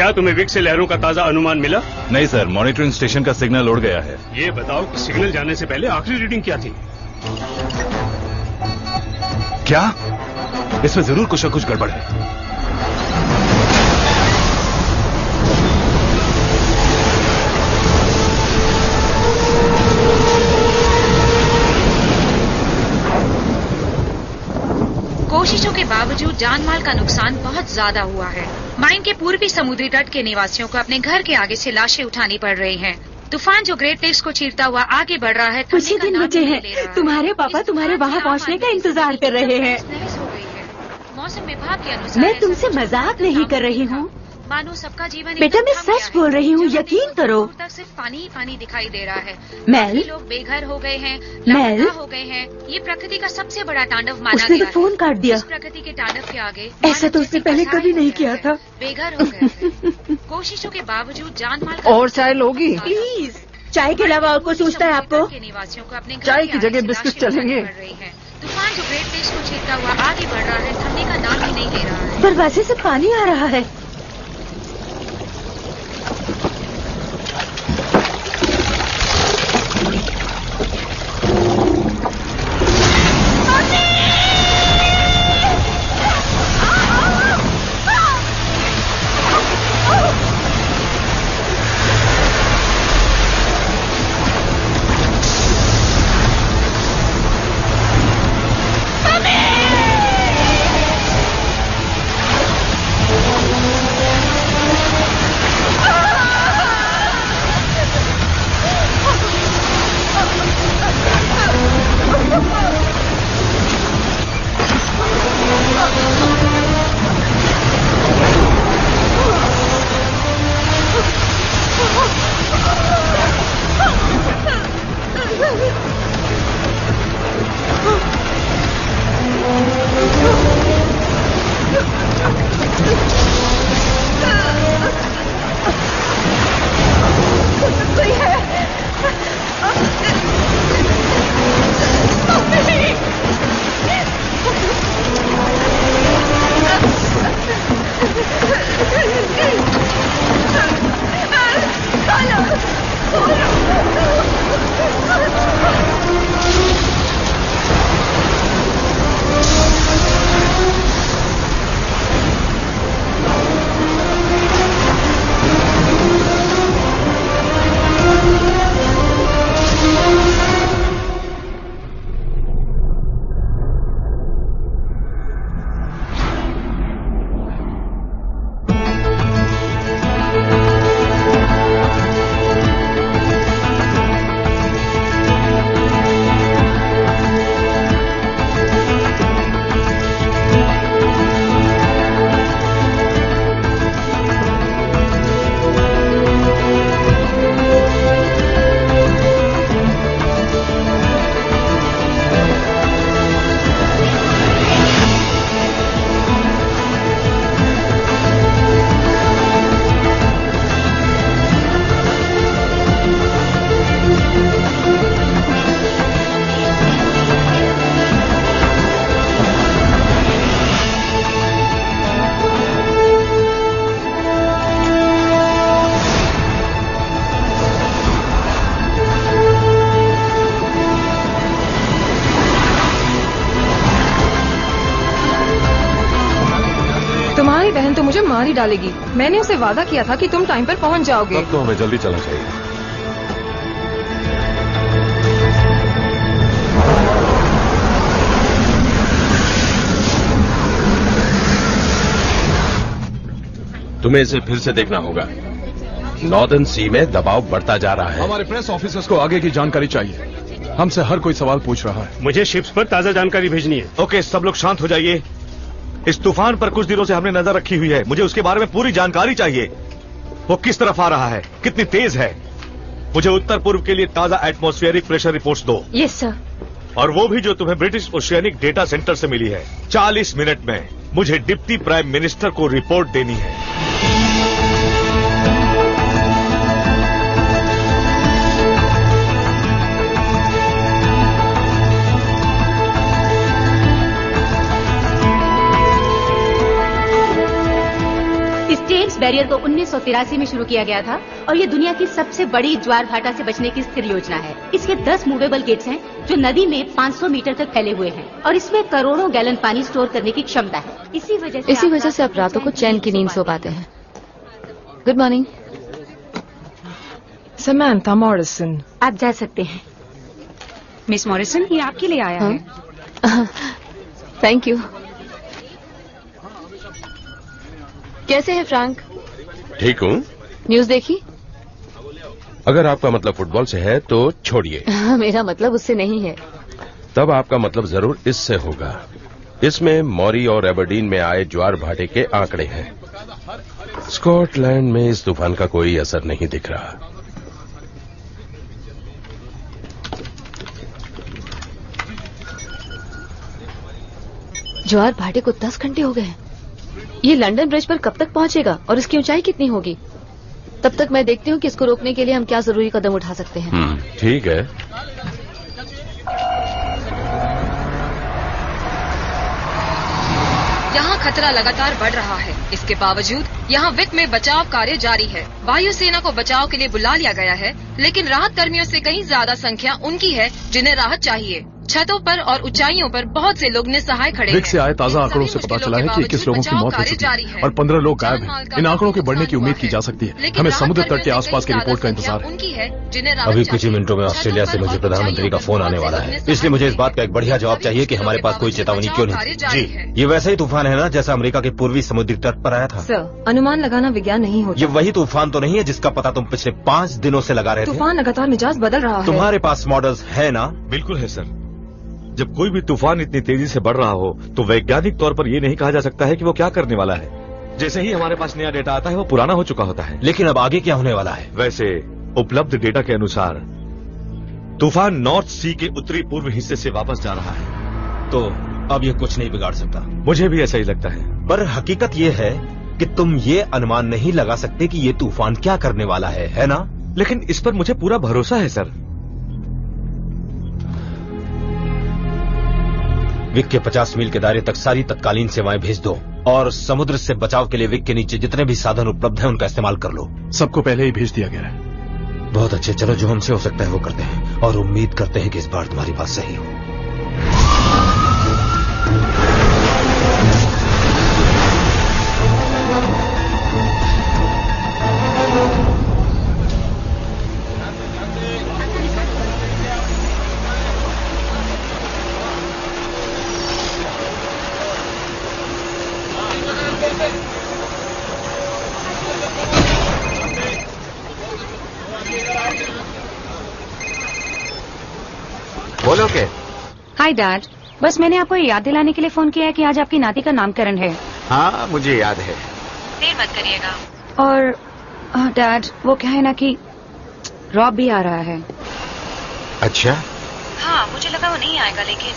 क्या तुम्हें विक से लहरों का ताजा अनुमान मिला? नहीं सर, मॉनिटरिंग स्टेशन का सिग्नल उड़ गया है। ये बताओ कि सिग्नल जाने से पहले आखिरी रीडिंग क्या थी? क्या? इसमें जरूर कुछ न कुछ गड़बड़ है। कोशिशों के बावजूद जानमाल का नुकसान बहुत ज्यादा हुआ है। माइन के पूर्वी समुद्री तट के निवासियों को अपने घर के आगे से लाशें उठानी पड़ रही हैं। तूफान जो ग्रेट लेक्स को चीरता हुआ आगे बढ़ रहा है, कुछ ही दिन बचे हैं। तुम्हारे पापा तुम्हारे वहाँ पहुँचने का इंतजार कर रहे हैं। मौसम विभाग के अनुसार मैं तुमसे मजाक नहीं कर रही हूँ मानो सबका जीवन बेटा, मैं सच बोल रही हूँ, यकीन करो। तक सिर्फ पानी ही पानी दिखाई दे रहा है। मैल, लोग बेघर हो गए हैं, मैल लापता हो गए हैं। ये प्रकृति का सबसे बड़ा तांडव माना उसने गया तो फोन काट दिया। इस प्रकृति के तांडव के आगे ऐसा तो उसने पहले कभी नहीं किया था। बेघर हो गए हैं। कोशिशों के बावजूद जानमाल और चाय लोगी? प्लीज, चाय के अलावा और कुछ सोचता है आपको? के निवासियों को अपने चाय की जगह बिस्किट चलेंगे। तूफान जो ग्रेट लेक्स को छीनता हुआ आगे बढ़ रहा है, थमने का नाम ही नहीं ले रहा है। दरवाजे से पानी आ रहा है। तुम्हारी बहन तो मुझे मार ही डालेगी। मैंने उसे वादा किया था कि तुम टाइम पर पहुंच जाओगे। तब तो हमें जल्दी चलना चाहिए। तुम्हें इसे फिर से देखना होगा। नॉर्दर्न सी में दबाव बढ़ता जा रहा है। हमारे प्रेस ऑफिसर्स को आगे की जानकारी चाहिए। हमसे हर कोई सवाल पूछ रहा है। मुझे शिप्स पर ताजा जानकारी भेजनी है। ओके, सब लोग शांत हो जाइए। इस तूफान पर कुछ दिनों से हमने नजर रखी हुई है। मुझे उसके बारे में पूरी जानकारी चाहिए। वो किस तरफ आ रहा है, कितनी तेज है। मुझे उत्तर पूर्व के लिए ताजा एटमॉस्फेरिक प्रेशर रिपोर्ट्स दो। Yes sir. और वो भी जो तुम्हें ब्रिटिश ओशियानिक डेटा सेंटर से मिली है। 40 मिनट में मुझे डिप्टी प्राइम मिनिस्टर को रिपोर्ट देनी है। बैरियर को 1983 में शुरू किया गया था और ये दुनिया की सबसे बड़ी ज्वार भाटा से बचने की स्थिर योजना है। इसके 10 मूवेबल गेट्स हैं जो नदी में 500 मीटर तक फैले हुए हैं और इसमें करोड़ों गैलन पानी स्टोर करने की क्षमता है। इसी वजह से आप रातों को चैन की नींद सो पाते हैं। Good morning. Samantha Morrison. आप जा सकते हैं। मिस मॉरिसन, ये आपके लिए आया है। Thank you. कैसे हैं फ्रैंक? ठीक हूँ। न्यूज देखी? अगर आपका मतलब फुटबॉल से है तो छोड़िए। मेरा मतलब उससे नहीं है। तब आपका मतलब जरूर इससे होगा। इसमें मॉरी और एबरडीन में आए ज्वार भाटे के आंकड़े हैं। स्कॉटलैंड में इस तूफान का कोई असर नहीं दिख रहा। ज्वार भाटे को 10 घंटे हो गए। ये लंदन ब्रिज पर कब तक पहुंचेगा और इसकी ऊंचाई कितनी होगी? तब तक मैं देखती हूँ कि इसको रोकने के लिए हम क्या जरूरी कदम उठा सकते हैं। ठीक है। यहाँ खतरा लगातार बढ़ रहा है। इसके बावजूद यहाँ विक में बचाव कार्य जारी है। वायुसेना को बचाव के लिए बुला लिया गया है, लेकिन राहत कर्मियों से कहीं ज्यादा संख्या उनकी है जिन्हें राहत चाहिए। छतों पर और ऊंचाइयों पर बहुत से लोग निसहाय खड़े हैं। विक से आए ताजा आंकड़ों से पता चला है कि 21 लोगों की मौत हो चुकी है और 15 लोग गायब हैं। इन आंकड़ों के बढ़ने की उम्मीद की जा सकती है। हमें समुद्र तट के आसपास की रिपोर्ट का इंतजार है। अभी कुछ ही मिनटों में ऑस्ट्रेलिया से मुझे प्रधानमंत्री का फोन आने वाला है, इसलिए मुझे इस बात का एक बढ़िया जवाब चाहिए कि हमारे पास कोई चेतावनी क्यों नहीं। जी, ये वैसा ही तूफान है ना जैसा अमेरिका के पूर्वी समुद्री तट पर आया था। सर, अनुमान लगाना विज्ञान नहीं होता। ये वही तूफान तो नहीं है जिसका पता तुम पिछले 5 दिनों से लगा रहे थे? तूफान लगातार मिजाज बदल रहा है। तुम्हारे पास मॉडल्स है ना? बिल्कुल है सर। जब कोई भी तूफान इतनी तेजी से बढ़ रहा हो तो वैज्ञानिक तौर पर यह नहीं कहा जा सकता है कि वो क्या करने वाला है। जैसे ही हमारे पास नया डेटा आता है वो पुराना हो चुका होता है। लेकिन अब आगे क्या होने वाला है? वैसे उपलब्ध डेटा के अनुसार तूफान नॉर्थ सी के उत्तरी पूर्व हिस्से से वापस जा रहा है। तो अब ये कुछ नहीं बिगाड़ सकता। मुझे भी ऐसा ही लगता है। पर हकीकत ये है कि तुम ये अनुमान नहीं लगा सकते कि ये तूफान क्या करने वाला है ना? लेकिन इस पर मुझे पूरा भरोसा है सर। विक के 50 मील के दायरे तक सारी तत्कालीन सेवाएं भेज दो और समुद्र से बचाव के लिए विक के नीचे जितने भी साधन उपलब्ध हैं उनका इस्तेमाल कर लो। सबको पहले ही भेज दिया गया है। बहुत अच्छे, चलो जो हमसे हो सकता है वो करते हैं और उम्मीद करते हैं कि इस बार तुम्हारी बात सही हो। बोलो के? हाय डैड, बस मैंने आपको याद दिलाने के लिए फोन किया है कि आज आपकी नाती का नामकरण है। हाँ, मुझे याद है। देर मत करिएगा। और डैड, वो क्या है ना कि रॉब भी आ रहा है। अच्छा? हाँ, मुझे लगा वो नहीं आएगा, लेकिन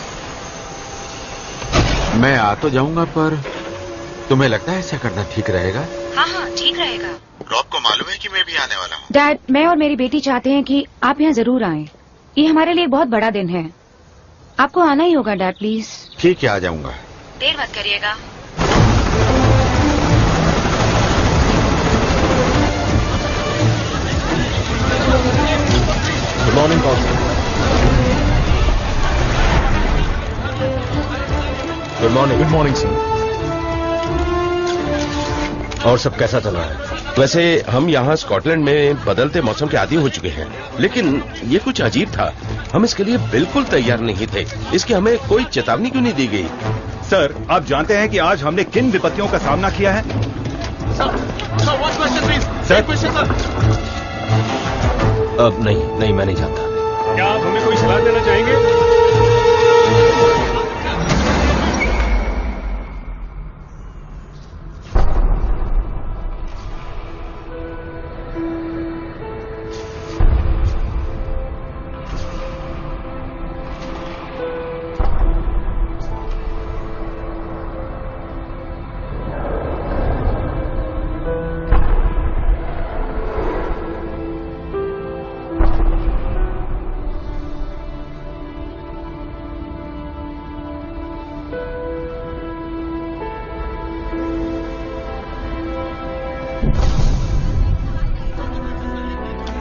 मैं आ तो जाऊंगा, पर तुम्हें लगता है ऐसा करना ठीक रहेगा? हाँ, ठीक रहेगा। रॉब को मालूम है कि मैं भी आने वाला हूँ। डैड, मैं और मेरी बेटी चाहते हैं कि आप यहाँ जरूर आएं। ये हमारे लिए बहुत बड़ा दिन है। आपको आना ही होगा डैड, प्लीज। ठीक है, आ जाऊंगा। देर मत करिएगा। Good morning council. Good morning. Good morning sir. और सब कैसा चल रहा है? वैसे हम यहाँ स्कॉटलैंड में बदलते मौसम के आदी हो चुके हैं, लेकिन ये कुछ अजीब था। हम इसके लिए बिल्कुल तैयार नहीं थे। इसकी हमें कोई चेतावनी क्यों नहीं दी गई? सर, आप जानते हैं कि आज हमने किन विपत्तियों का सामना किया है? अब नहीं, मैं नहीं जानता। क्या आप हमें कोई सलाह देना चाहेंगे?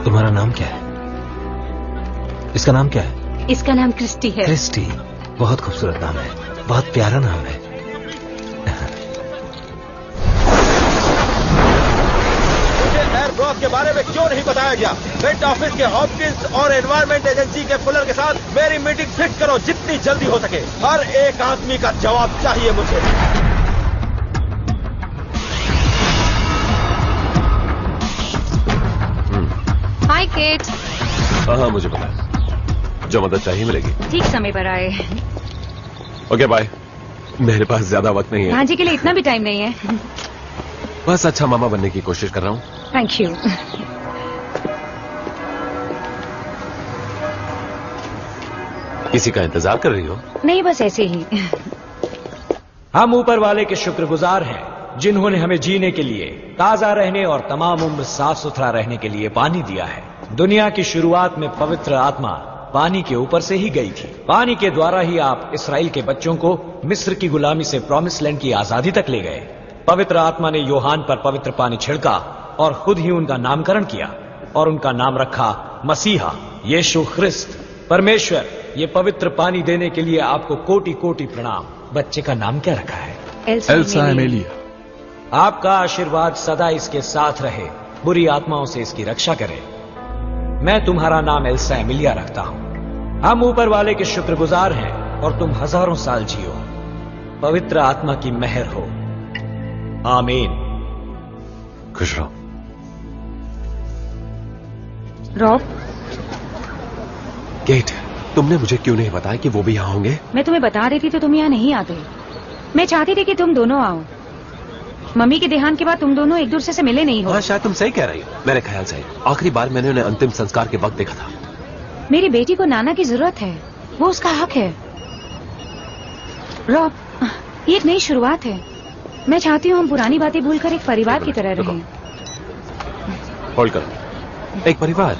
तुम्हारा नाम क्या है? इसका नाम क्या है? इसका नाम क्रिस्टी है। क्रिस्टी, बहुत खूबसूरत नाम है, बहुत प्यारा नाम है। ब्रॉक के बारे में क्यों नहीं बताया गया? वेट ऑफिस के हॉपकिंस और एनवायरमेंट एजेंसी के फुलर के साथ मेरी मीटिंग फिक्स करो जितनी जल्दी हो सके। हर एक आदमी का जवाब चाहिए मुझे। हाय केट। हाँ मुझे पता है, जो मदद चाहिए मिलेगी। ठीक समय पर आए। Okay bye. मेरे पास ज्यादा वक्त नहीं है। भांजी के लिए इतना भी टाइम नहीं है। बस अच्छा मामा बनने की कोशिश कर रहा हूँ। Thank you. किसी का इंतजार कर रही हो? नहीं, बस ऐसे ही। हम ऊपर वाले के शुक्रगुजार हैं जिन्होंने हमें जीने के लिए, ताजा रहने और तमाम उम्र साफ सुथरा रहने के लिए पानी दिया है। दुनिया की शुरुआत में पवित्र आत्मा पानी के ऊपर से ही गई थी। पानी के द्वारा ही आप इसराइल के बच्चों को मिस्र की गुलामी से प्रॉमिस लैंड की आजादी तक ले गए। पवित्र आत्मा ने यूहान पर पवित्र पानी छिड़का और खुद ही उनका नामकरण किया और उनका नाम रखा मसीहा, यीशु ख्रिस्त। परमेश्वर, ये पवित्र पानी देने के लिए आपको कोटि कोटि प्रणाम। बच्चे का नाम क्या रखा है? Elsa Amelia. आपका आशीर्वाद सदा इसके साथ रहे, बुरी आत्माओं से इसकी रक्षा करे। मैं तुम्हारा नाम एल्सा एमिलिया रखता हूं। हम ऊपर वाले के शुक्रगुजार हैं और तुम हजारों साल जियो। पवित्र आत्मा की मेहर हो। आमीन। खुश रहो। रॉब, केट, तुमने मुझे क्यों नहीं बताया कि वो भी यहाँ होंगे? मैं तुम्हें बता देती तो तुम यहाँ नहीं आते। मैं चाहती थी कि तुम दोनों आओ। मम्मी के देहांत के बाद तुम दोनों एक दूसरे से मिले नहीं हो। हाँ, शायद तुम सही कह रही हो। मेरे ख्याल से आखिरी बार मैंने उन्हें अंतिम संस्कार के वक्त देखा था। मेरी बेटी को नाना की जरूरत है, वो उसका हक है। रॉब, ये एक नई शुरुआत है। मैं चाहती हूँ हम पुरानी बातें भूलकर एक परिवार की तरह रहें। होल्ड करो। एक परिवार?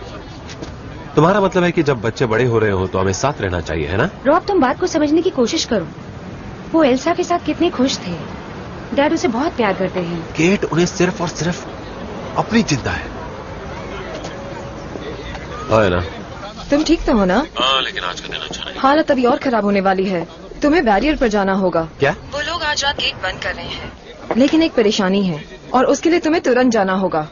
तुम्हारा मतलब है कि जब बच्चे बड़े हो रहे हो तो हमें साथ रहना चाहिए, है ना? रॉब, तुम बात को समझने की कोशिश करो। वो एल्सा के साथ कितने खुश थे। डैड उसे बहुत प्यार करते हैं। केट, उन्हें सिर्फ और सिर्फ अपनी चिंता है। है ना? तुम ठीक तो हो ना? हाँ, लेकिन आज का दिन अच्छा नहीं। हालत अभी और खराब होने वाली है। तुम्हें बैरियर पर जाना होगा। क्या? वो लोग आज रात गेट बंद कर रहे हैं, लेकिन एक परेशानी है और उसके लिए तुम्हें तुरंत जाना होगा।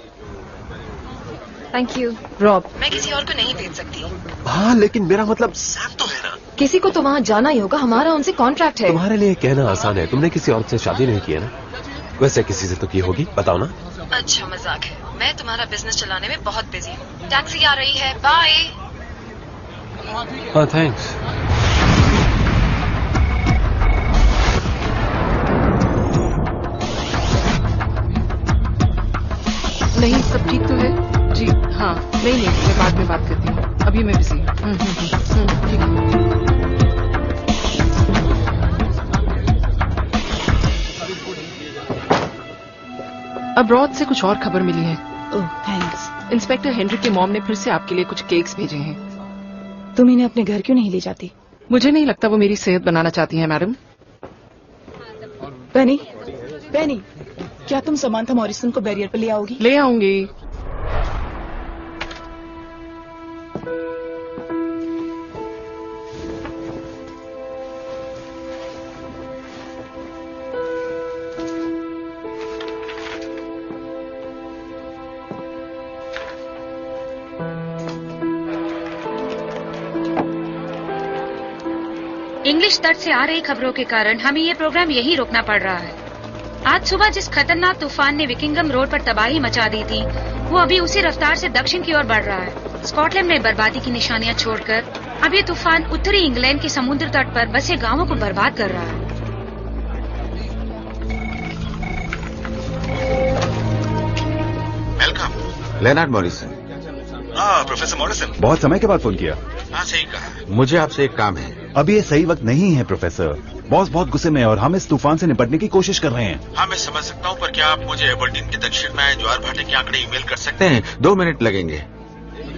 Thank you. रॉब, मैं किसी और को नहीं भेज सकती। हाँ, लेकिन मेरा मतलब सैम तो है ना। किसी को तो वहाँ जाना ही होगा, हमारा उनसे कॉन्ट्रैक्ट है। तुम्हारे लिए कहना आसान है, तुमने किसी और से शादी नहीं की है ना? वैसे किसी से तो की होगी, बताओ ना। अच्छा मजाक है, मैं तुम्हारा बिजनेस चलाने में बहुत बिजी हूँ। टैक्सी आ रही है, बाय। हाँ, थैंक्स। नहीं, सब ठीक तो है जी? हाँ, नहीं, मैं बाद में बात करती हूँ, अभी मैं बिजी हूँ। ठीक है। अब्रॉड से कुछ और खबर मिली है। ओह, थैंक्स। इंस्पेक्टर हेनरी के मॉम ने फिर से आपके लिए कुछ केक्स भेजे हैं। तुम इन्हें अपने घर क्यों नहीं ले जाती? मुझे नहीं लगता वो मेरी सेहत बनाना चाहती हैं, मैडम। पेनी, पेनी, क्या तुम समांथा मॉरिसन को बैरियर पर ले आओगी? ले आऊंगी। इंग्लिश तट से आ रही खबरों के कारण हमें ये प्रोग्राम यहीं रोकना पड़ रहा है। आज सुबह जिस खतरनाक तूफान ने विकिंगम रोड पर तबाही मचा दी थी, वो अभी उसी रफ्तार से दक्षिण की ओर बढ़ रहा है। स्कॉटलैंड में बर्बादी की निशानियां छोड़कर अब ये तूफान उत्तरी इंग्लैंड के समुद्र तट पर बसे गांवों को बर्बाद कर रहा है। Welcome, Leonard Morrison. Professor Morrison, बहुत समय के बाद फोन किया। हाँ, सही कहा। मुझे आपसे एक काम है। अभी ये सही वक्त नहीं है प्रोफेसर। बॉस बहुत गुस्से में है और हम इस तूफान से निपटने की कोशिश कर रहे हैं। हाँ, मैं समझ सकता हूँ, पर क्या आप मुझे एबरडीन के दक्षिण में आए ज्वार भाटे के आंकड़े ईमेल कर सकते हैं? 2 मिनट लगेंगे।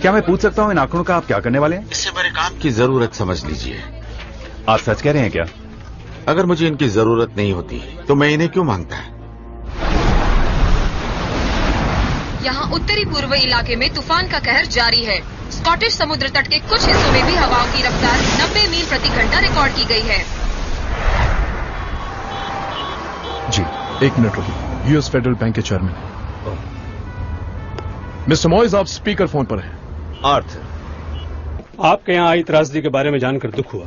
क्या मैं पूछ सकता हूँ इन आंकड़ों का आप क्या करने वाले हैं? इससे मेरे काम की जरूरत समझ लीजिए। आप सच कह रहे हैं क्या? अगर मुझे इनकी जरूरत नहीं होती तो मैं इन्हें क्यों मांगता? यहाँ उत्तरी पूर्व इलाके में तूफान का कहर जारी है। स्कॉटिश समुद्र तट के कुछ हिस्सों में भी हवाओं की रफ्तार 90 मील प्रति घंटा रिकॉर्ड की गई है। जी, 1 मिनट रुकिए। यूएस फेडरल बैंक के चेयरमैन मिस्टर मॉइज, आप स्पीकर फोन पर हैं। आर्थर, आपके यहाँ आई त्रासदी के बारे में जानकर दुख हुआ।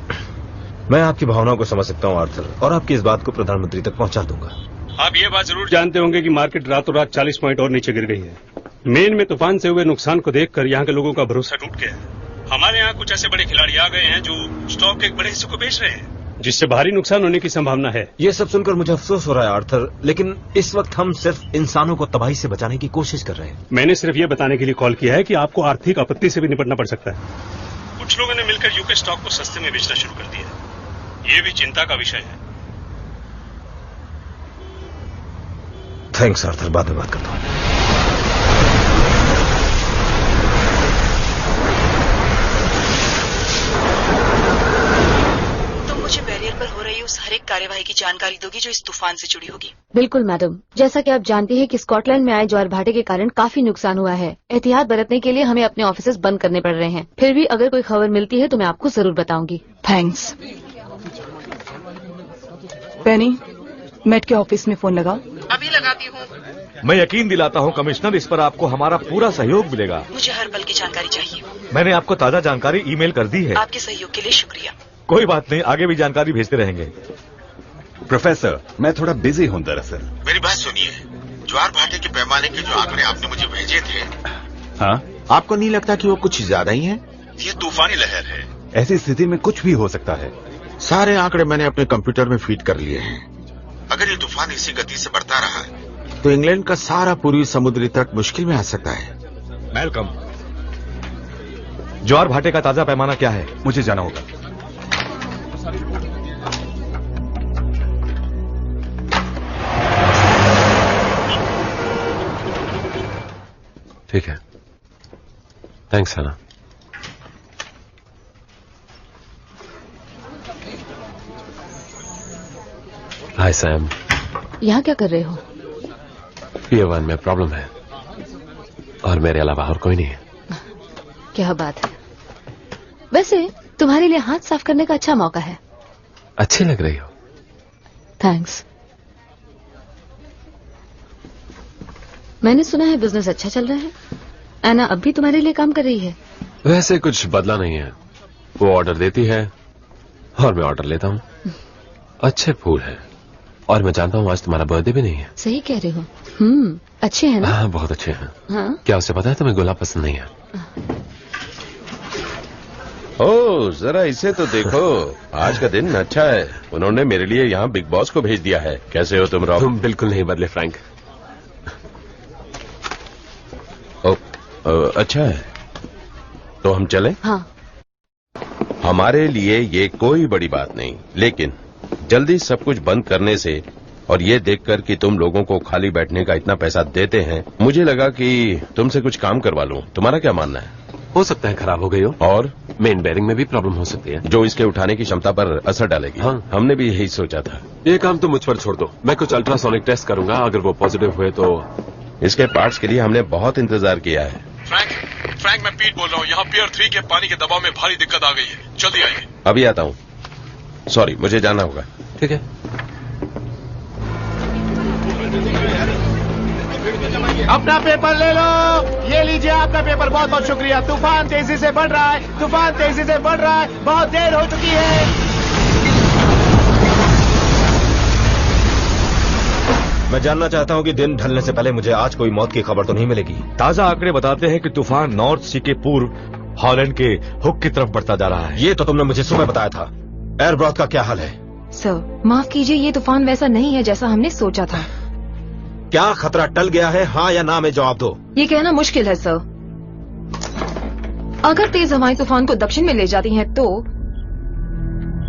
मैं आपकी भावनाओं को समझ सकता हूँ आर्थर, और आपकी इस बात को प्रधानमंत्री तक पहुँचा दूंगा। आप ये बात जरूर जानते होंगे कि मार्केट रातों रात 40 पॉइंट और नीचे गिर गई है। मेन में तूफान से हुए नुकसान को देखकर यहाँ के लोगों का भरोसा टूट गया है। हमारे यहाँ कुछ ऐसे बड़े खिलाड़ी आ गए हैं जो स्टॉक के एक बड़े हिस्से को बेच रहे हैं, जिससे भारी नुकसान होने की संभावना है। ये सब सुनकर मुझे अफसोस हो रहा है आर्थर, लेकिन इस वक्त हम सिर्फ इंसानों को तबाही से बचाने की कोशिश कर रहे हैं। मैंने सिर्फ ये बताने के लिए कॉल किया है कि आपको आर्थिक आपत्ति से भी निपटना पड़ सकता है। कुछ लोगों ने मिलकर यूके स्टॉक को सस्ते में बेचना शुरू कर दिया। ये भी चिंता का विषय है। थैंक्स आर्थर, बाद में बात करता हूँ। तुम मुझे बैरियर पर हो रही उस हर एक कार्यवाही की जानकारी दोगी जो इस तूफान से जुड़ी होगी। बिल्कुल मैडम, जैसा कि आप जानती हैं कि स्कॉटलैंड में आए ज्वार भाटे के कारण काफी नुकसान हुआ है। एहतियात बरतने के लिए हमें अपने ऑफिसेज बंद करने पड़ रहे हैं। फिर भी अगर कोई खबर मिलती है तो मैं आपको जरूर बताऊंगी। थैंक्स। पेनी, मेट के ऑफिस में फोन लगाओ। अभी लगाती हूँ। मैं यकीन दिलाता हूँ कमिश्नर, इस पर आपको हमारा पूरा सहयोग मिलेगा। मुझे हर पल की जानकारी चाहिए। मैंने आपको ताजा जानकारी ईमेल कर दी है। आपके सहयोग के लिए शुक्रिया। कोई बात नहीं, आगे भी जानकारी भेजते रहेंगे। प्रोफेसर, मैं थोड़ा बिजी हूँ दरअसल। मेरी बात सुनिए, ज्वार भाटे के पैमाने के जो आंकड़े आपने मुझे भेजे थे, हाँ, आपको नहीं लगता कि वो कुछ ज्यादा ही है? ये तूफानी लहर है। ऐसी स्थिति में कुछ भी हो सकता है। सारे आंकड़े मैंने अपने कंप्यूटर में फीड कर लिए हैं। अगर ये तूफान इसी गति से बढ़ता रहा तो इंग्लैंड का सारा पूर्वी समुद्री तट मुश्किल में आ सकता है। वेलकम। ज्वार भाटे का ताजा पैमाना क्या है? मुझे जाना होगा। ठीक है, थैंक्स हना। हाय सैम। यहाँ क्या कर रहे हो? पियर 1 में प्रॉब्लम है और मेरे अलावा और कोई नहीं है। क्या बात है। वैसे तुम्हारे लिए हाथ साफ करने का अच्छा मौका है। अच्छी लग रही हो। थैंक्स। मैंने सुना है बिजनेस अच्छा चल रहा है। एना अब भी तुम्हारे लिए काम कर रही है? वैसे कुछ बदला नहीं है। वो ऑर्डर देती है और मैं ऑर्डर लेता हूँ। अच्छे फूल हैं और मैं जानता हूँ आज तुम्हारा बर्थडे भी नहीं है। सही कह रहे हो। अच्छे हैं ना? हाँ, बहुत अच्छे हैं। हाँ? क्या उसे पता है तुम्हें गुलाब पसंद नहीं है? ओ, जरा इसे तो देखो, आज का दिन अच्छा है। उन्होंने मेरे लिए यहाँ बिग बॉस को भेज दिया है। कैसे हो तुम रॉब? तुम बिल्कुल नहीं बदले फ्रैंक। अच्छा है, तो हम चलें? हाँ। हमारे लिए ये कोई बड़ी बात नहीं, लेकिन जल्दी सब कुछ बंद करने से और ये देखकर कि तुम लोगों को खाली बैठने का इतना पैसा देते हैं, मुझे लगा कि तुमसे कुछ काम करवा लूं। तुम्हारा क्या मानना है? हो सकता है खराब हो गई हो, और मेन बेरिंग में भी प्रॉब्लम हो सकती है जो इसके उठाने की क्षमता पर असर डालेगी। हाँ, हमने भी यही सोचा था। ये काम तो मुझ पर छोड़ दो। मैं कुछ अल्ट्रासोनिक टेस्ट करूंगा, अगर वो पॉजिटिव हुए तो। इसके पार्ट्स के लिए हमने बहुत इंतजार किया है। फ्रैंक, मैं पीट बोल रहा हूँ। यहाँ पियर 3 के पानी के दबाव में भारी दिक्कत आ गई है। जल्दी आइए। अभी आता हूँ। सॉरी, मुझे जाना होगा। ठीक है। अपना पेपर ले लो। ये लीजिए आपका पेपर। बहुत बहुत शुक्रिया। तूफान तेजी से बढ़ रहा है। तूफान तेजी से बढ़ रहा है। बहुत देर हो चुकी है। मैं जानना चाहता हूं कि दिन ढलने से पहले मुझे आज कोई मौत की खबर तो नहीं मिलेगी। ताजा आंकड़े बताते हैं कि तूफान नॉर्थ सी के पूर्व हॉलैंड के हुक की तरफ बढ़ता जा रहा है। ये तो तुमने मुझे सुबह बताया था। एयरब्रॉथ का क्या हाल है? सर माफ कीजिए, ये तूफान वैसा नहीं है जैसा हमने सोचा था। क्या खतरा टल गया है? हाँ या ना में जवाब दो। ये कहना मुश्किल है सर। अगर तेज हवाएं तूफान को दक्षिण में ले जाती हैं तो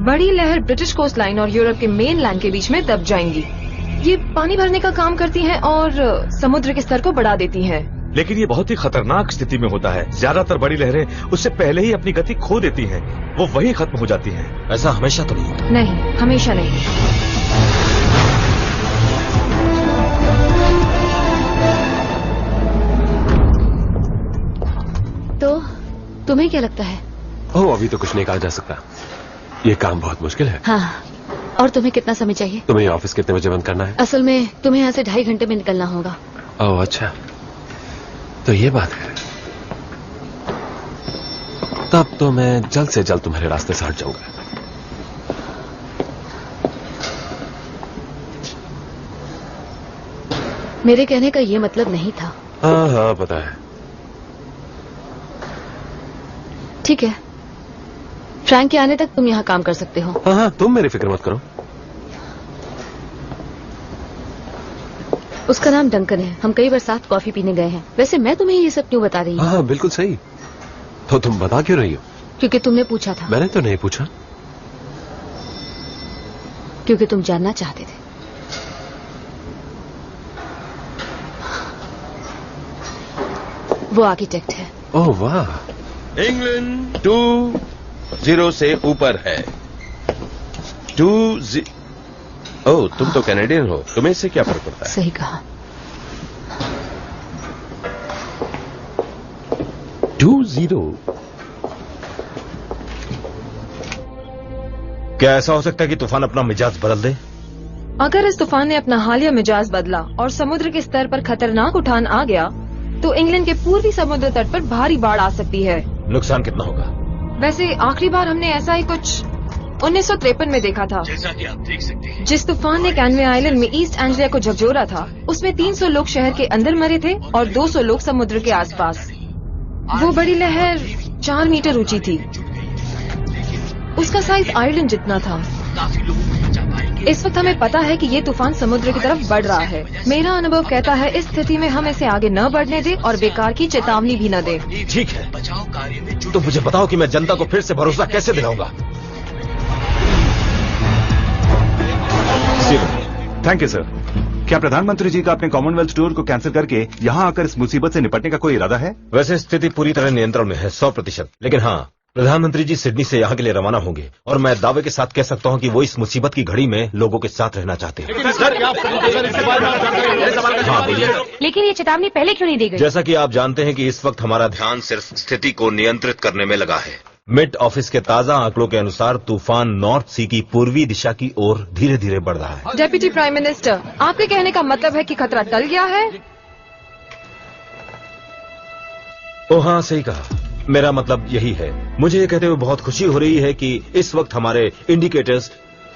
बड़ी लहर ब्रिटिश कोस्ट लाइन और यूरोप के मेन लैंड के बीच में दब जाएंगी। ये पानी भरने का काम करती हैं और समुद्र के स्तर को बढ़ा देती हैं। लेकिन ये बहुत ही खतरनाक स्थिति में होता है। ज्यादातर बड़ी लहरें उससे पहले ही अपनी गति खो देती हैं। वो वही खत्म हो जाती हैं। ऐसा हमेशा तो नहीं होता। नहीं, हमेशा नहीं। तो तुम्हें क्या लगता है? ओह, अभी तो कुछ नहीं कहा जा सकता। ये काम बहुत मुश्किल है। हाँ, और तुम्हें कितना समय चाहिए? तुम्हें ऑफिस कितने बजे बंद करना है? असल में तुम्हें यहाँ से 2.5 घंटे में निकलना होगा। ओह अच्छा, तो ये बात है। तब तो मैं जल्द से जल्द तुम्हारे रास्ते से हट जाऊंगा। मेरे कहने का ये मतलब नहीं था। हाँ हाँ पता है। ठीक है, फ्रैंक के आने तक तुम यहाँ काम कर सकते हो। हाँ हाँ, तुम मेरी फिक्र मत करो। उसका नाम डंकन है। हम कई बार साथ कॉफी पीने गए हैं। वैसे मैं तुम्हें ये सब क्यों बता रही हूँ? हाँ बिल्कुल सही। तो तुम बता क्यों रही हो? क्योंकि तुमने पूछा था। मैंने तो नहीं पूछा। क्योंकि तुम जानना चाहते थे। वो आर्किटेक्ट है। ओह वाह। इंग्लैंड 2-0 से ऊपर है। 2-0। ओह, तुम तो कैनेडियन हो, तुम्हें इससे क्या फर्क पड़ता है? सही कहा। 2-0। क्या ऐसा हो सकता है कि तूफान अपना मिजाज बदल दे? अगर इस तूफान ने अपना हालिया मिजाज बदला और समुद्र के स्तर पर खतरनाक उठान आ गया तो इंग्लैंड के पूर्वी समुद्र तट पर भारी बाढ़ आ सकती है। नुकसान कितना होगा? वैसे आखिरी बार हमने ऐसा ही कुछ 1953 में देखा था। जैसा कि आप देख सकते हैं, जिस तूफान ने कैनवे आइलैंड में ईस्ट एंग्लिया को झकझोरा था, उसमें 300 लोग शहर के अंदर मरे थे और 200 लोग समुद्र के आसपास। वो बड़ी लहर 4 मीटर ऊंची थी। उसका साइज आयरलैंड जितना था। इस वक्त हमें पता है कि ये तूफान समुद्र की तरफ बढ़ रहा है। मेरा अनुभव कहता है इस स्थिति में हम इसे आगे न बढ़ने दें और बेकार की चेतावनी भी न दें। ठीक है, तो मुझे बताओ कि मैं जनता को फिर से भरोसा कैसे दिलाऊंगा? Thank you sir. क्या प्रधानमंत्री जी का अपने कॉमनवेल्थ टूर को कैंसिल करके यहाँ आकर इस मुसीबत से निपटने का कोई इरादा है? वैसे स्थिति पूरी तरह नियंत्रण में है, 100%। लेकिन हाँ, प्रधानमंत्री जी सिडनी से यहाँ के लिए रवाना होंगे और मैं दावे के साथ कह सकता हूँ कि वो इस मुसीबत की घड़ी में लोगों के साथ रहना चाहते हैं। हाँ बोलिए। लेकिन ये चेतावनी पहले क्यों नहीं दी गई? जैसा कि आप जानते हैं कि इस वक्त हमारा ध्यान सिर्फ स्थिति को नियंत्रित करने में लगा है। मिट ऑफिस के ताजा आंकड़ों के अनुसार तूफान नॉर्थ सी की पूर्वी दिशा की ओर धीरे धीरे बढ़ रहा है। डेप्यूटी प्राइम मिनिस्टर, आपके कहने का मतलब है कि खतरा टल गया है? ओह हाँ, सही कहा। मेरा मतलब यही है। मुझे ये कहते हुए बहुत खुशी हो रही है कि इस वक्त हमारे इंडिकेटर्स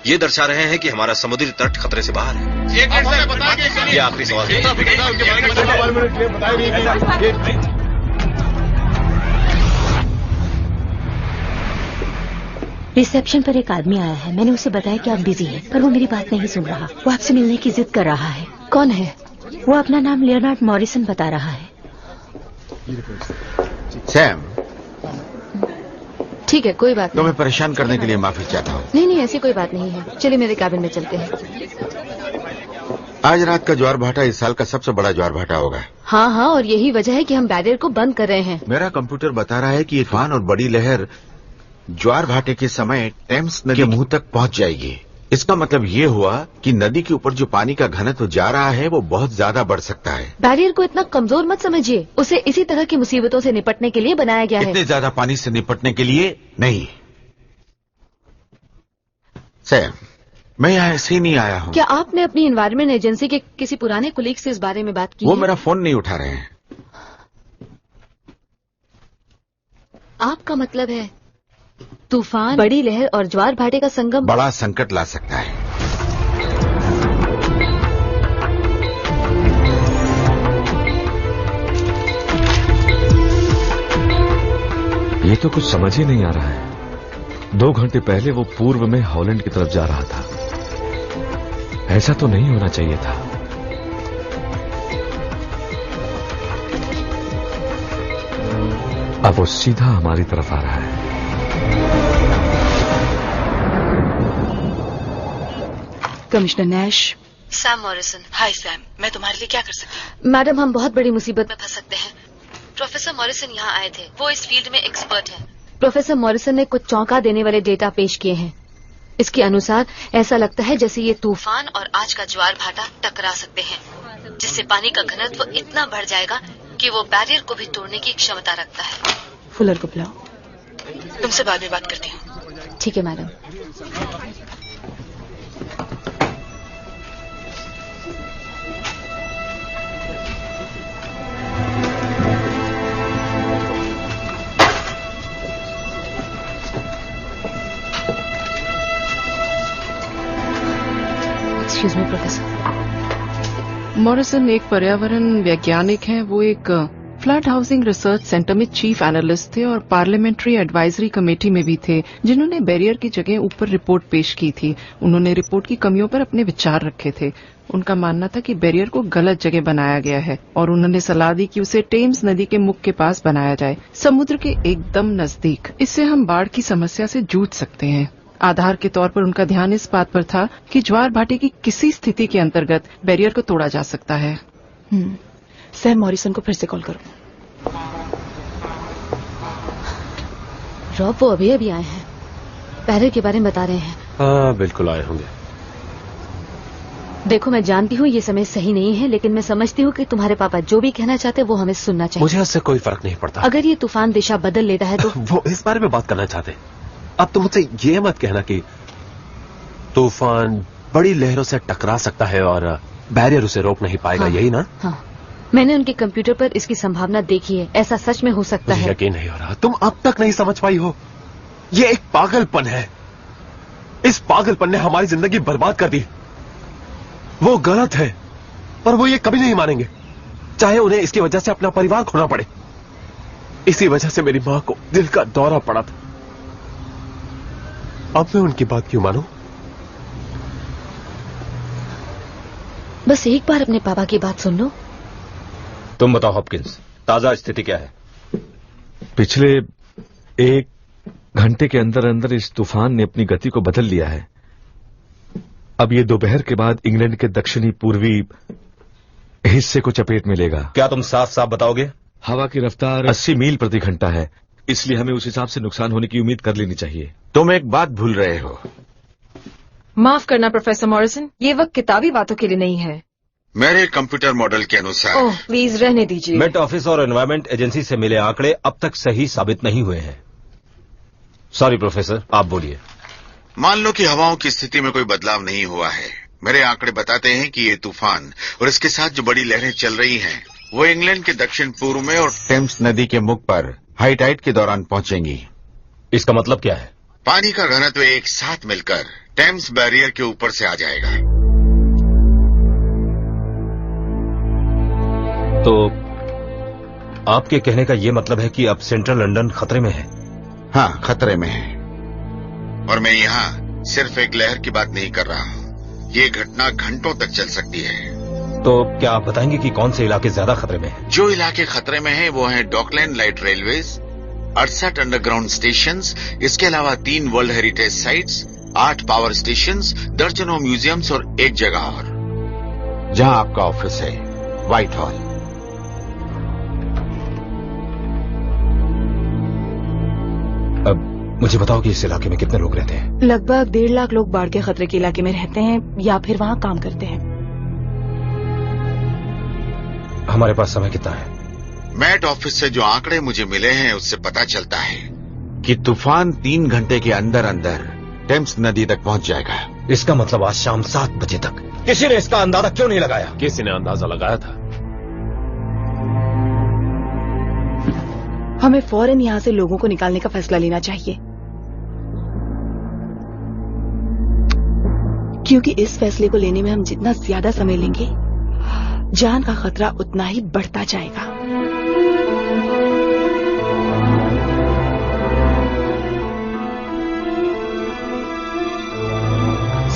ये दर्शा रहे हैं कि हमारा समुद्री तट खतरे से बाहर है। ये आखिरी सवाल है। रिसेप्शन पर एक आदमी आया है। मैंने उसे बताया कि आप बिजी हैं, पर वो मेरी बात नहीं सुन रहा। वो आपसे मिलने की जिद कर रहा है। कौन है वो? अपना नाम लियोनार्ड मॉरिसन बता रहा है। सैम, ठीक है, कोई बात नहीं। तुम्हें परेशान करने के लिए माफी चाहता हूँ। नहीं नहीं, ऐसी कोई बात नहीं है। चलिए मेरे कैबिन में चलते हैं। आज रात का ज्वार भाटा इस साल का सबसे बड़ा ज्वार भाटा होगा। हाँ हाँ, और यही वजह है कि हम बैरियर को बंद कर रहे हैं। मेरा कंप्यूटर बता रहा है कि ये तूफान और बड़ी लहर ज्वार भाटे के समय टेम्स नदी के मुंह तक पहुंच जाएगी। इसका मतलब ये हुआ कि नदी के ऊपर जो पानी का घनत्व जा रहा है वो बहुत ज्यादा बढ़ सकता है। बैरियर को इतना कमजोर मत समझिए। उसे इसी तरह की मुसीबतों से निपटने के लिए बनाया गया है। इतने ज्यादा पानी से निपटने के लिए नहीं। सैम, मैं यहाँ ऐसे ही नहीं आया हूँ। क्या आपने अपनी एनवायरमेंट एजेंसी के किसी पुराने कुलीग से इस बारे में बात की? वो मेरा फोन नहीं उठा रहे हैं। आपका मतलब है तूफान, बड़ी लहर और ज्वार भाटे का संगम बड़ा संकट ला सकता है। ये तो कुछ समझ ही नहीं आ रहा है। 2 घंटे पहले वो पूर्व में हॉलैंड की तरफ जा रहा था। ऐसा तो नहीं होना चाहिए था। अब वो सीधा हमारी तरफ आ रहा है। Commissioner Nash. Sam Morrison. Hi Sam, मैं तुम्हारे लिए क्या कर सकती हूँ? मैडम, हम बहुत बड़ी मुसीबत में फंस सकते हैं। प्रोफेसर मॉरिसन यहाँ आए थे। वो इस फील्ड में एक्सपर्ट हैं। प्रोफेसर मॉरिसन ने कुछ चौंका देने वाले डेटा पेश किए हैं। इसके अनुसार ऐसा लगता है जैसे ये तूफान और आज का ज्वार भाटा टकरा सकते हैं, जिससे पानी का घनत्व इतना बढ़ जाएगा कि वो बैरियर को भी तोड़ने की क्षमता रखता है। फुलर को बुलाओ। तुमसे बाद में बात करती हूँ। ठीक है madam. Excuse me professor. Morrison एक पर्यावरण वैज्ञानिक हैं। वो एक फ्लड हाउसिंग रिसर्च सेंटर में चीफ एनालिस्ट थे और पार्लियामेंट्री एडवाइजरी कमेटी में भी थे, जिन्होंने बैरियर की जगह ऊपर रिपोर्ट पेश की थी। उन्होंने रिपोर्ट की कमियों पर अपने विचार रखे थे। उनका मानना था कि बैरियर को गलत जगह बनाया गया है और उन्होंने सलाह दी कि उसे टेम्स नदी के मुख के पास बनाया जाए, समुद्र के एकदम नजदीक। इससे हम बाढ़ की समस्या से जूझ सकते हैं। आधार के तौर पर उनका ध्यान इस बात पर था कि ज्वार भाटे की किसी स्थिति के अंतर्गत बैरियर को तोड़ा जा सकता है। सैम मॉरिसन को फिर से कॉल करो। रॉब वो अभी आए हैं, बैरियर के बारे में बता रहे हैं। हाँ बिल्कुल आए होंगे। देखो मैं जानती हूँ ये समय सही नहीं है, लेकिन मैं समझती हूँ कि तुम्हारे पापा जो भी कहना चाहते हैं वो हमें सुनना चाहिए। मुझे इससे कोई फर्क नहीं पड़ता। अगर ये तूफान दिशा बदल लेता है तो वो इस बारे में बात करना चाहते। अब तुम मुझसे ये मत कहना कि तूफान बड़ी लहरों से टकरा सकता है और बैरियर उसे रोक नहीं पाएगा। हाँ, यही ना? हाँ। मैंने उनके कंप्यूटर पर इसकी संभावना देखी है। ऐसा सच में हो सकता है। यकीन नहीं हो रहा। तुम अब तक नहीं समझ पाई हो। ये एक पागलपन है। इस पागलपन ने हमारी जिंदगी बर्बाद कर दी। वो गलत है पर वो ये कभी नहीं मानेंगे, चाहे उन्हें इसकी वजह से अपना परिवार खोना पड़े। इसी वजह से मेरी मां को दिल का दौरा पड़ा था। अब मैं उनकी बात क्यों मानूं? बस एक बार अपने पापा की बात सुन लो। तुम बताओ हॉपकिंस, ताजा स्थिति क्या है? पिछले 1 घंटे के अंदर अंदर इस तूफान ने अपनी गति को बदल लिया है। अब ये दोपहर के बाद इंग्लैंड के दक्षिणी पूर्वी हिस्से को चपेट में लेगा। क्या तुम साफ साफ बताओगे? हवा की रफ्तार 80 मील प्रति घंटा है, इसलिए हमें उस हिसाब से नुकसान होने की उम्मीद कर लेनी चाहिए। तुम एक बात भूल रहे हो। माफ करना प्रोफेसर मॉरिसन, ये वक्त किताबी बातों के लिए नहीं है। मेरे कंप्यूटर मॉडल के अनुसार। ओह प्लीज रहने दीजिए। मेट ऑफिस और एनवायरमेंट एजेंसी से मिले आंकड़े अब तक सही साबित नहीं हुए हैं। सॉरी प्रोफेसर, आप बोलिए। मान लो कि हवाओं की स्थिति में कोई बदलाव नहीं हुआ है। मेरे आंकड़े बताते हैं कि ये तूफान और इसके साथ जो बड़ी लहरें चल रही हैं, वो इंग्लैंड के दक्षिण पूर्व में और टेम्स नदी के मुख पर हाई टाइड के दौरान पहुंचेंगी। इसका मतलब क्या है? पानी का घनत्व एक साथ मिलकर टेम्स बैरियर के ऊपर से आ जाएगा। तो आपके कहने का ये मतलब है कि अब सेंट्रल लंदन खतरे में है? हाँ, खतरे में है। और मैं यहाँ सिर्फ एक लहर की बात नहीं कर रहा हूँ। ये घटना घंटों तक चल सकती है। तो क्या आप बताएंगे कि कौन से इलाके ज्यादा खतरे में हैं? जो इलाके खतरे में हैं वो हैं Dockland light railways, 68 underground stations, इसके अलावा 3 world heritage sites, 8 power stations, दर्जनों म्यूजियम्स और एक जगह और जहां आपका ऑफिस है, व्हाइट हॉल। अब मुझे बताओ कि इस इलाके में कितने लोग रहते हैं? लगभग 1.5 लाख लोग बाढ़ के खतरे के इलाके में रहते हैं या फिर वहां काम करते हैं। हमारे पास समय कितना है? मैट ऑफिस से जो आंकड़े मुझे मिले हैं उससे पता चलता है कि तूफान 3 घंटे के अंदर अंदर टेम्स नदी तक पहुंच जाएगा। इसका मतलब आज शाम 7 बजे तक। किसी ने इसका अंदाजा क्यों नहीं लगाया? किसी ने अंदाजा लगाया था। हमें फौरन यहाँ से लोगों को निकालने का फैसला लेना चाहिए, क्योंकि इस फैसले को लेने में हम जितना ज्यादा समय लेंगे, जान का खतरा उतना ही बढ़ता जाएगा।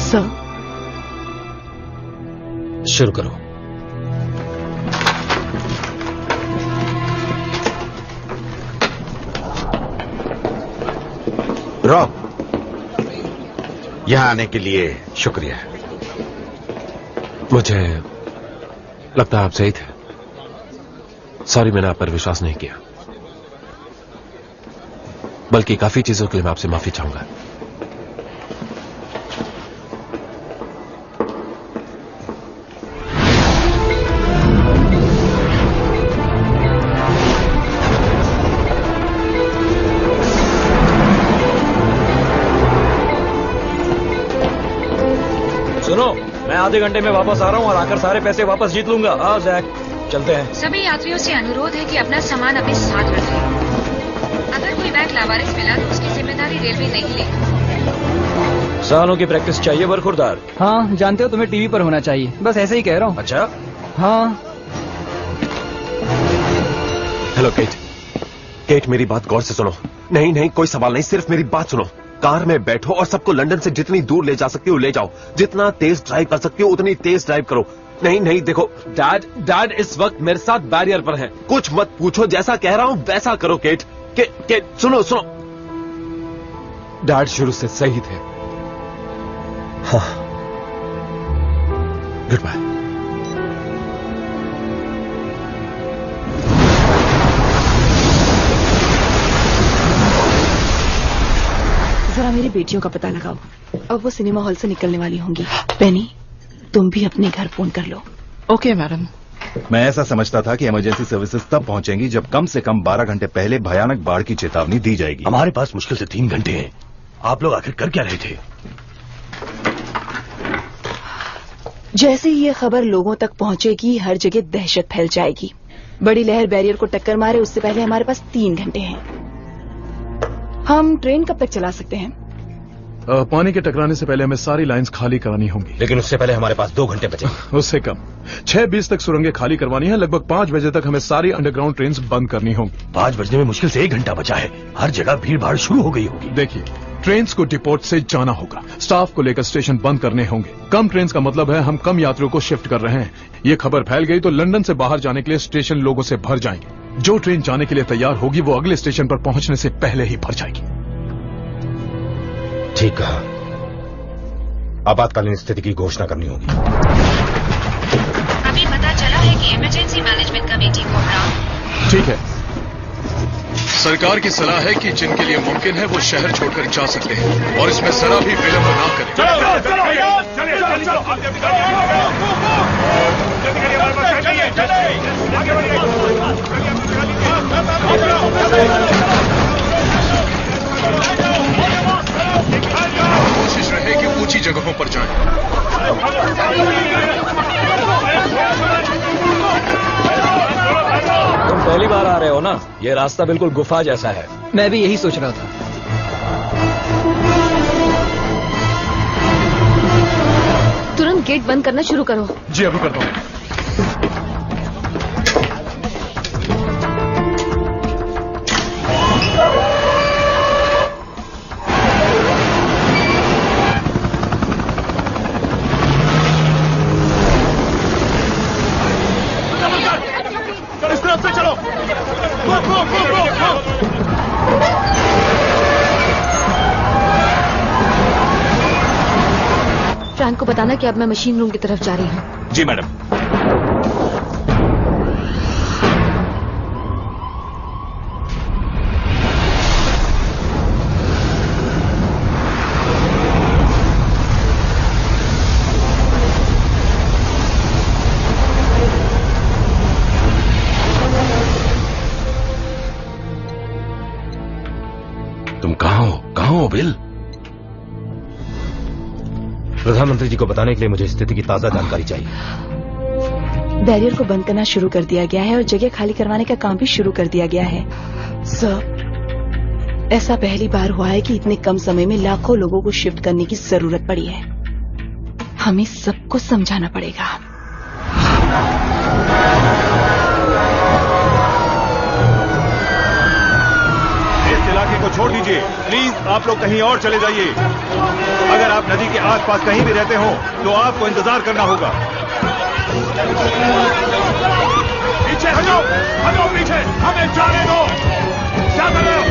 सर, शुरू करो। रॉब, यहां आने के लिए शुक्रिया। मुझे लगता है आप सही थे। सॉरी, मैंने आप पर विश्वास नहीं किया। बल्कि काफी चीजों के लिए मैं आपसे माफी चाहूंगा। आधे घंटे में वापस आ रहा हूँ और आकर सारे पैसे वापस जीत लूंगा। हाँ जैक, चलते हैं। सभी यात्रियों से अनुरोध है कि अपना सामान अपने साथ रखें। अगर कोई बैग लावारिस मिला तो उसकी जिम्मेदारी रेलवे नहीं लेगी। सालों की प्रैक्टिस चाहिए बरखुरदार। हाँ जानते हो, तुम्हें टीवी पर होना चाहिए। बस ऐसे ही कह रहा हूँ। अच्छा हाँ। Hello cat. केट मेरी बात गौर से सुनो। नहीं नहीं, कोई सवाल नहीं, सिर्फ मेरी बात सुनो। कार में बैठो और सबको लंदन से जितनी दूर ले जा सकती हो ले जाओ। जितना तेज ड्राइव कर सकती हो उतनी तेज ड्राइव करो। नहीं नहीं, देखो डैड इस वक्त मेरे साथ बैरियर पर हैं। कुछ मत पूछो, जैसा कह रहा हूं वैसा करो केट। केट सुनो सुनो, डैड शुरू से सही थे। हाँ, गुड बाय। जरा मेरी बेटियों का पता लगाओ। अब वो सिनेमा हॉल से निकलने वाली होंगी। पेनी, तुम भी अपने घर फोन कर लो। Okay madam. मैं ऐसा समझता था कि इमरजेंसी सर्विसेज तब पहुंचेंगी जब कम से कम 12 घंटे पहले भयानक बाढ़ की चेतावनी दी जाएगी। हमारे पास मुश्किल से 3 घंटे हैं। आप लोग आखिर कर क्या रहे थे? जैसे ही ये खबर लोगों तक पहुंचेगी हर जगह दहशत फैल जाएगी। बड़ी लहर बैरियर को टक्कर मारे उससे पहले हमारे पास 3 घंटे हैं। हम ट्रेन कब तक चला सकते हैं? पानी के टकराने से पहले हमें सारी लाइंस खाली करानी होंगी। लेकिन उससे पहले हमारे पास 2 घंटे बचे। उससे कम। 6:20 तक सुरंगें खाली करवानी है। लगभग 5 बजे तक हमें सारी अंडरग्राउंड ट्रेन बंद करनी होंगी। 5 बजने में मुश्किल से 1 घंटा बचा है। हर जगह भीड़ भाड़ शुरू हो गई होगी। देखिए, ट्रेन को डिपोट से जाना होगा। स्टाफ को लेकर स्टेशन बंद करने होंगे। कम ट्रेन का मतलब है हम कम यात्रियों को शिफ्ट कर रहे हैं। ये खबर फैल गई तो लंदन से बाहर जाने के लिए स्टेशन लोगों से भर जाएंगे। जो ट्रेन जाने के लिए तैयार होगी वो अगले स्टेशन पर पहुंचने से पहले ही भर जाएगी। ठीक कहा। आपातकालीन स्थिति की घोषणा करनी होगी। अभी पता चला है कि इमरजेंसी मैनेजमेंट कमेटी को ठीक है। सरकार की सलाह है कि जिनके लिए मुमकिन है वो शहर छोड़कर जा सकते हैं और इसमें जरा भी विलंब ना करें। कोशिश रहे कि ऊंची जगहों पर जाएं। तुम पहली बार आ रहे हो ना? ये रास्ता बिल्कुल गुफा जैसा है। मैं भी यही सोच रहा था। तुरंत गेट बंद करना शुरू करो। जी अभी करता हूँ। फ्रैंक को बताना कि अब मैं मशीन रूम की तरफ जा रही हूँ। जी मैडम। तुम कहाँ हो बिल? प्रधानमंत्री जी को बताने के लिए मुझे स्थिति की ताजा जानकारी चाहिए। बैरियर को बंद करना शुरू कर दिया गया है और जगह खाली करवाने का काम भी शुरू कर दिया गया है। सर, ऐसा पहली बार हुआ है कि इतने कम समय में लाखों लोगों को शिफ्ट करने की जरूरत पड़ी है। हमें सबको समझाना पड़ेगा। इस इलाके को छोड़ दीजिए प्लीज। आप लोग कहीं और चले जाइए। अगर आप नदी के आसपास कहीं भी रहते हो तो आपको इंतजार करना होगा। पीछे हटो, हटो पीछे, हमें जाने दो। क्या कर रहे हो?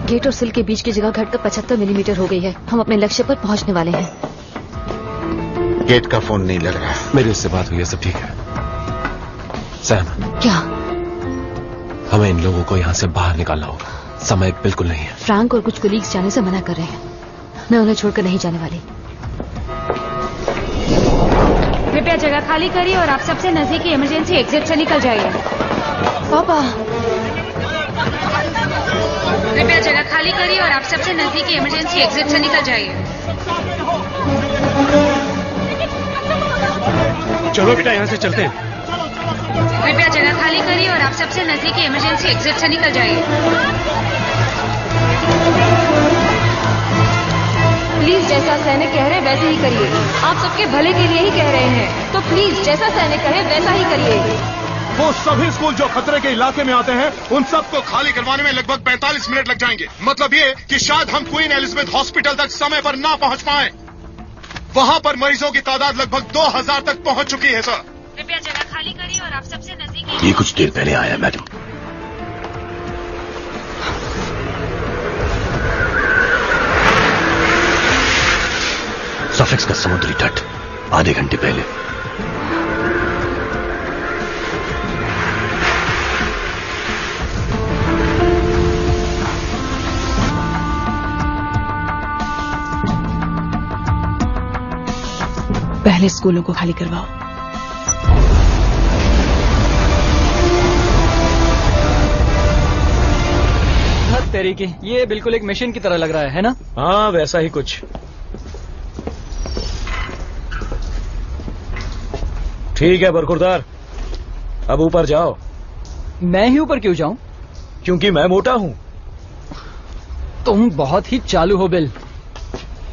गेट और सिल के बीच की जगह घटकर 75 मिलीमीटर हो गई है। हम अपने लक्ष्य पर पहुंचने वाले हैं। गेट का फोन नहीं लग रहा। मेरी उससे बात हुई है, सब ठीक है। सैम, क्या? हमें इन लोगों को यहाँ से बाहर निकालना होगा। समय बिल्कुल नहीं है। फ्रैंक और कुछ कुलीग्स जाने से मना कर रहे हैं। मैं उन्हें छोड़कर नहीं जाने वाली। कृपया जगह खाली करिए और आप सबसे नजदीकी इमरजेंसी एग्जिट से निकल जाइए। पापा, कृपया जगह खाली करिए और आप सबसे नजदीकी इमरजेंसी एग्जिट से निकल जाइए। चलो बेटा यहाँ से चलते हैं। कृपया जगह खाली करिए और आप सबसे नजदीकी इमरजेंसी एग्जिट से निकल जाइए। प्लीज जैसा सैनिक कह रहे हैं वैसे ही करिए। आप सबके भले के लिए ही कह रहे हैं, तो प्लीज जैसा सैनिक कहे वैसा ही करिए। वो सभी स्कूल जो खतरे के इलाके में आते हैं उन सबको खाली करवाने में लगभग 45 मिनट लग जाएंगे। मतलब ये कि शायद हम क्वीन एलिजाबेथ हॉस्पिटल तक समय पर ना पहुंच पाएं। वहां पर मरीजों की तादाद लगभग 2000 तक पहुंच चुकी है सर। कृपया जगह खाली करिए और आप सबसे नजदीकी। ये कुछ देर पहले आया मैडम। सफेक्स का समुद्री तट आधे घंटे पहले। पहले स्कूलों को खाली करवाओ। तेरी की ये बिल्कुल एक मशीन की तरह लग रहा है ना? हाँ वैसा ही कुछ। ठीक है बरखुरदार, अब ऊपर जाओ। मैं ही ऊपर क्यों जाऊं? क्योंकि मैं मोटा हूं। तुम बहुत ही चालू हो बिल।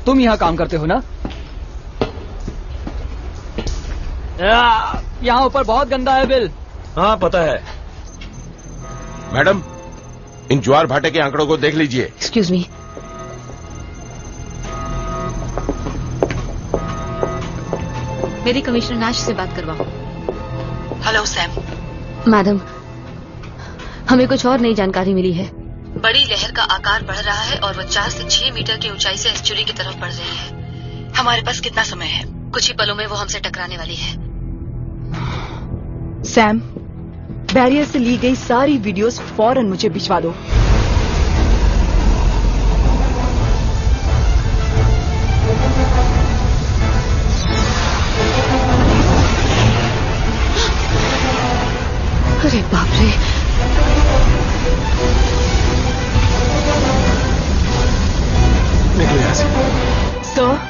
तुम यहाँ काम करते हो ना? यहाँ ऊपर बहुत गंदा है बिल। हाँ पता है। मैडम इन ज्वार भाटे के आंकड़ों को देख लीजिए। Excuse me. मेरी कमिश्नर नाश से बात करवाओ। Hello Sam. मैडम, हमें कुछ और नई जानकारी मिली है। बड़ी लहर का आकार बढ़ रहा है और वो 4 से 6 मीटर की ऊंचाई से एस्चुरी की तरफ बढ़ रही है। हमारे पास कितना समय है? कुछ ही पलों में वो हमसे टकराने वाली है। सैम, बैरियर से ली गई सारी वीडियोस फौरन मुझे भिजवा दो। अरे बाप रे। निकलो यहाँ से। सर,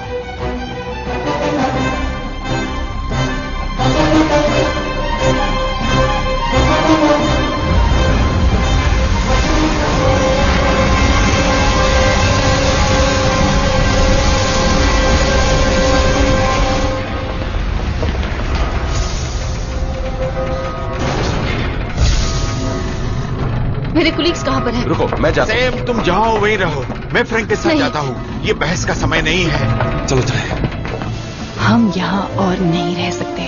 मेरे कुलीग्स कहाँ पर हैं? रुको मैं जाता हूं। सैम तुम जाओ वहीं रहो, मैं फ्रैंक के साथ जाता हूँ। ये बहस का समय नहीं है। चलो चले। हम यहाँ और नहीं रह सकते।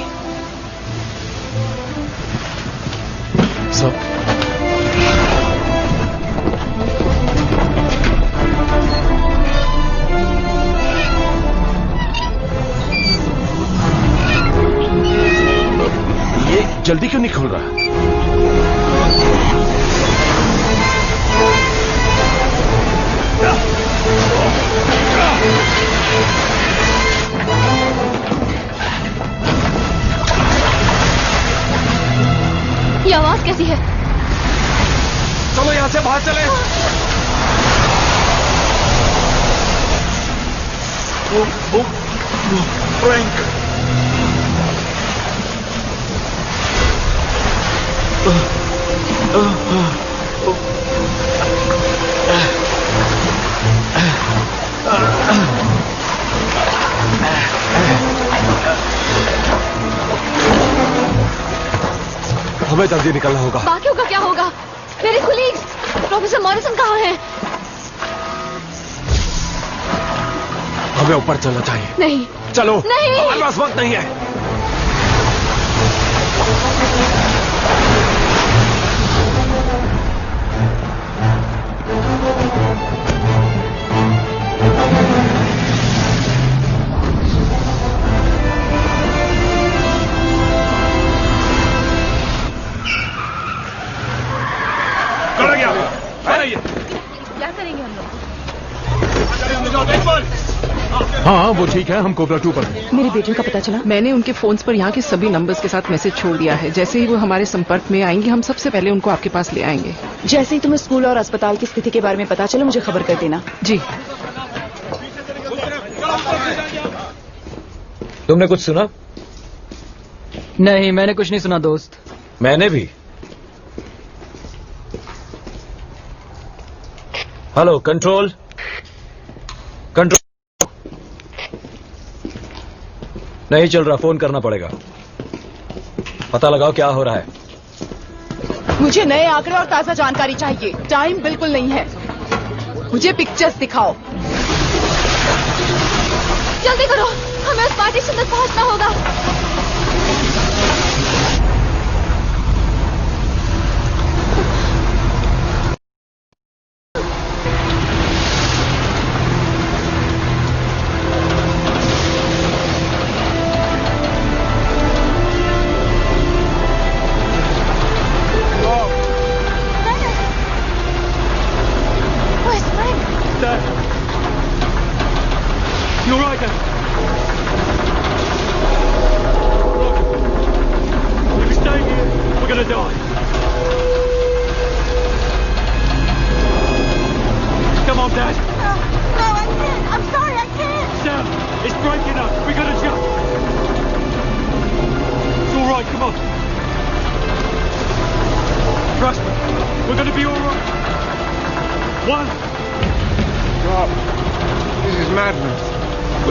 सब ये जल्दी क्यों नहीं खुल रहा? ये आवाज कैसी है? चलो यहाँ से बाहर चले। फ्रैंक हमें जल्दी निकलना होगा। बाकियों का क्या होगा? मेरे कुलीग्स, प्रोफेसर मॉरिसन कहाँ हैं? हमें ऊपर चलना चाहिए। नहीं। चलो। नहीं। हमारे पास वक्त नहीं है। क्या करेंगे हम लोग? हाँ वो ठीक है, हम कोबरा 2 पर हैं। मेरी बेटियों का पता चला? मैंने उनके फोन्स पर यहाँ के सभी नंबर्स के साथ मैसेज छोड़ दिया है। जैसे ही वो हमारे संपर्क में आएंगे हम सबसे पहले उनको आपके पास ले आएंगे। जैसे ही तुम्हें स्कूल और अस्पताल की स्थिति के बारे में पता चले मुझे खबर कर देना। जी। तुमने कुछ सुना? नहीं, मैंने कुछ नहीं सुना दोस्त। मैंने भी। Hello control, control. नहीं चल रहा, फोन करना पड़ेगा। पता लगाओ क्या हो रहा है। मुझे नए आंकड़े और ताजा जानकारी चाहिए। टाइम बिल्कुल नहीं है। मुझे पिक्चर्स दिखाओ। जल्दी करो, हमें उस पार्टीशन तक पहुंचना होगा। You're right, Dad. If we stay here, we're going to die. Come on, Dad. No, I can't. I'm sorry, I can't. Sam, it's breaking up. We're going to jump. It's all right, come on. Trust me. We're going to be all right. 1. Rob, this is madness. 2.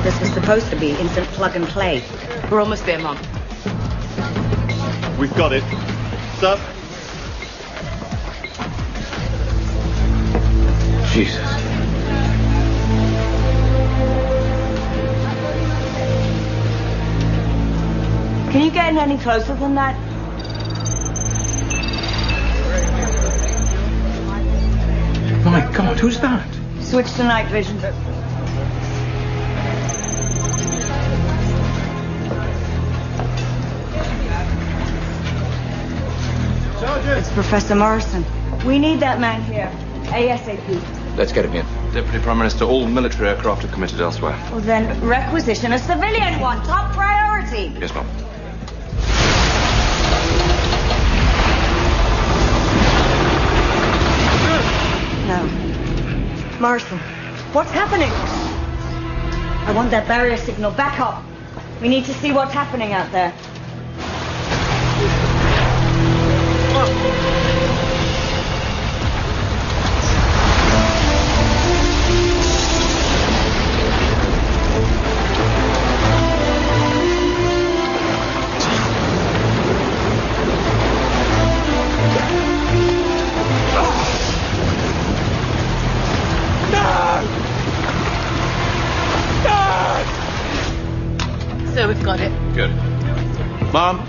This was supposed to be instant plug and play. We're almost there, Mom. We've got it. Sir? Jesus. Can you get in any closer than that? My God, who's that? Switch to night vision. It's Professor Morrison. We need that man here. ASAP. Let's get him in. Deputy Prime Minister, all military aircraft are committed elsewhere. Well, then requisition a civilian one. Top priority. Yes, Mom. No. Morrison, what's happening? I want that barrier signal back up. We need to see what's happening out there. So we've got it. Good. Mom!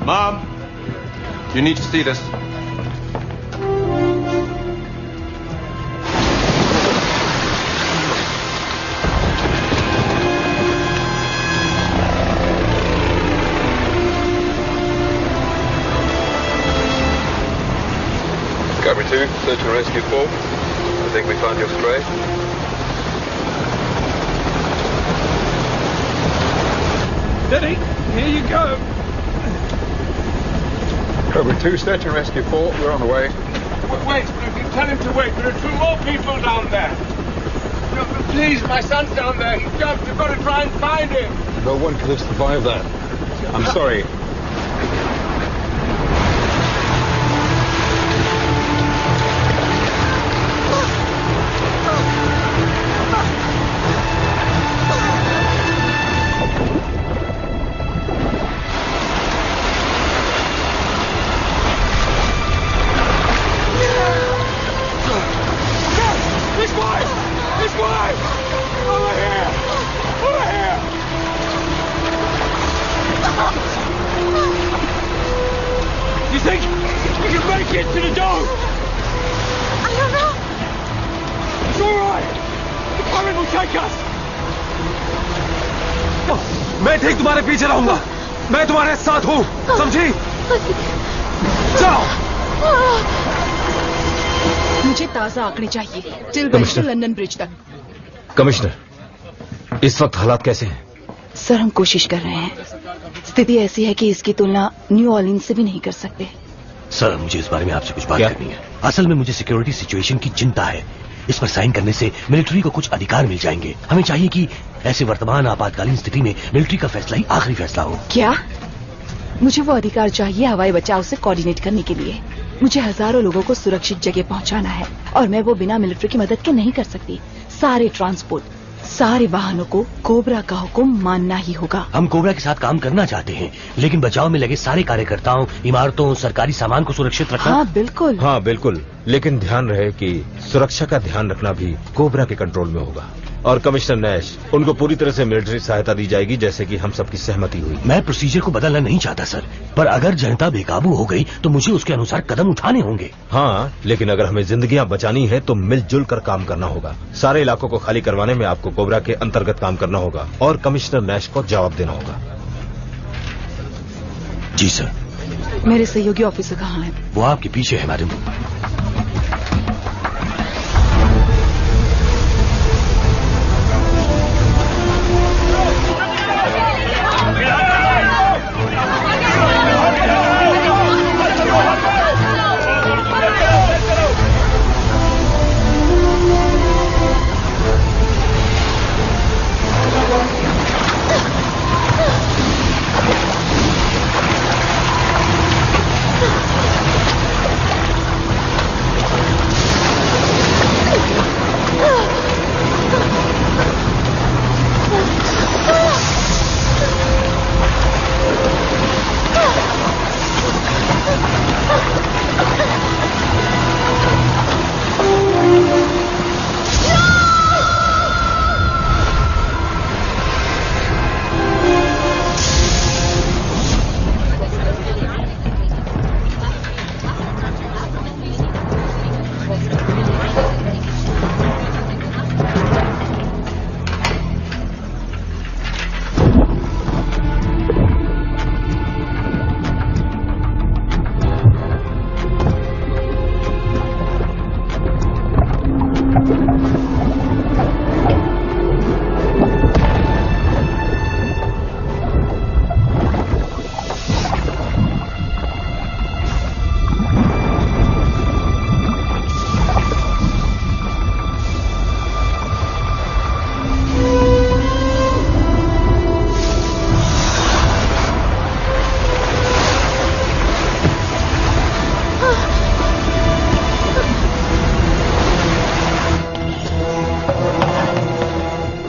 Mom! You need to see this. Discovery 2, search and rescue 4. I think we found your stray. Steady, here you go. Discovery 2, search and rescue 4. We're on the way. Wait, tell him to wait. There are 2 more people down there. No, please, my son's down there. He jumped. You've got to try and find him. No one could have survived that. I'm sorry. This way! Over here! Over here! You think we can make it to the dome? I don't know. It's all right. मैं ठीक तुम्हारे पीछे रहूंगा, मैं तुम्हारे साथ हूं, समझी? जाओ। मुझे ताजा आंकड़े चाहिए टिल वेस्ट लंदन ब्रिज तक। कमिश्नर, इस वक्त हालात कैसे हैं? सर, हम कोशिश कर रहे हैं। स्थिति ऐसी है कि इसकी तुलना न्यू ऑर्लिन्स से भी नहीं कर सकते। सर, मुझे इस बारे में आपसे कुछ बात करनी है। असल में मुझे सिक्योरिटी सिचुएशन की चिंता है। इस पर साइन करने से मिलिट्री को कुछ अधिकार मिल जाएंगे। हमें चाहिए कि ऐसे वर्तमान आपातकालीन स्थिति में मिलिट्री का फैसला ही आखिरी फैसला हो। क्या? मुझे वो अधिकार चाहिए हवाई बचाव से कोऑर्डिनेट करने के लिए। मुझे हजारों लोगों को सुरक्षित जगह पहुंचाना है और मैं वो बिना मिलिट्री की मदद के नहीं कर सकती। सारे ट्रांसपोर्ट, सारे वाहनों को कोबरा का हुक्म मानना ही होगा। हम कोबरा के साथ काम करना चाहते हैं, लेकिन बचाव में लगे सारे कार्यकर्ताओं, इमारतों, सरकारी सामान को सुरक्षित रखना। हाँ बिल्कुल, लेकिन ध्यान रहे कि सुरक्षा का ध्यान रखना भी कोबरा के कंट्रोल में होगा। और कमिश्नर नैश, उनको पूरी तरह से मिलिट्री सहायता दी जाएगी, जैसे कि हम सबकी सहमति हुई। मैं प्रोसीजर को बदलना नहीं चाहता सर, पर अगर जनता बेकाबू हो गई तो मुझे उसके अनुसार कदम उठाने होंगे। हाँ, लेकिन अगर हमें जिंदगियां बचानी है तो मिलजुल कर काम करना होगा। सारे इलाकों को खाली करवाने में आपको कोबरा के अंतर्गत काम करना होगा और कमिश्नर नैश को जवाब देना होगा। जी सर। मेरे सहयोगी ऑफिसर कहाँ हैं? वो आपके पीछे है मैडम।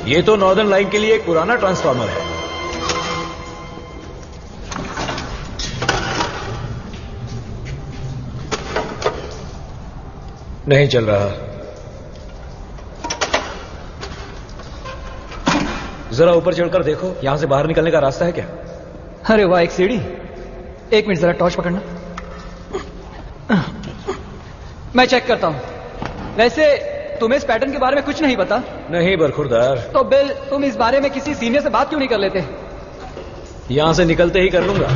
ये तो नॉर्दर्न लाइन के लिए एक पुराना ट्रांसफार्मर है। नहीं चल रहा। जरा ऊपर चढ़कर देखो, यहां से बाहर निकलने का रास्ता है क्या? अरे वाह, एक सीढ़ी। एक मिनट, जरा टॉर्च पकड़ना। मैं चेक करता हूं। वैसे तुम्हें इस पैटर्न के बारे में कुछ नहीं पता? नहीं बरखुरदार। तो बिल, तुम इस बारे में किसी सीनियर से बात क्यों नहीं कर लेते? यहां से निकलते ही कर लूंगा।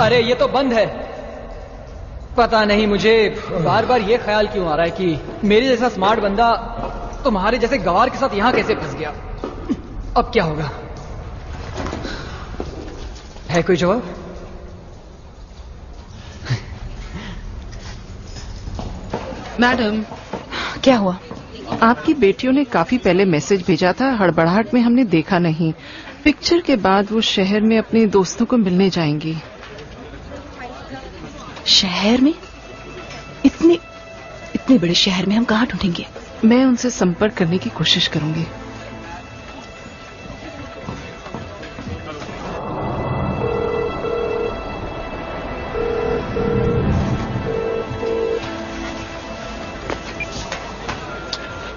अरे ये तो बंद है। पता नहीं मुझे बार बार ये ख्याल क्यों आ रहा है कि मेरे जैसा स्मार्ट बंदा तुम्हारे जैसे गवार के साथ यहां कैसे फंस गया। अब क्या होगा? है कोई जवाब? मैडम, क्या हुआ? आपकी बेटियों ने काफी पहले मैसेज भेजा था, हड़बड़ाहट में हमने देखा नहीं। पिक्चर के बाद वो शहर में अपने दोस्तों को मिलने जाएंगी। शहर में? इतने बड़े शहर में हम कहाँ ढूंढेंगे? मैं उनसे संपर्क करने की कोशिश करूंगी।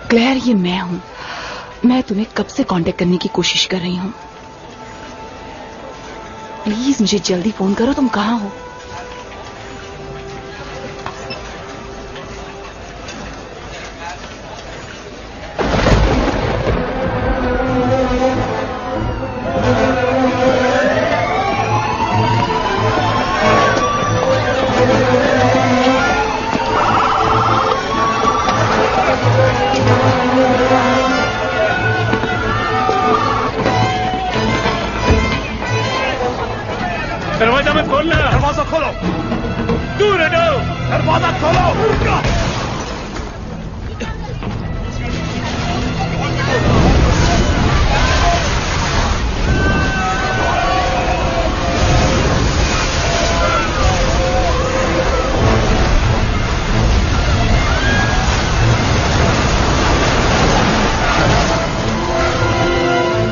क्लेयर, ये मैं हूं। मैं तुम्हें कब से कांटेक्ट करने की कोशिश कर रही हूं। प्लीज मुझे जल्दी फोन करो। तुम कहाँ हो? खोलो, दूर हटो, दरवाजा खोलो।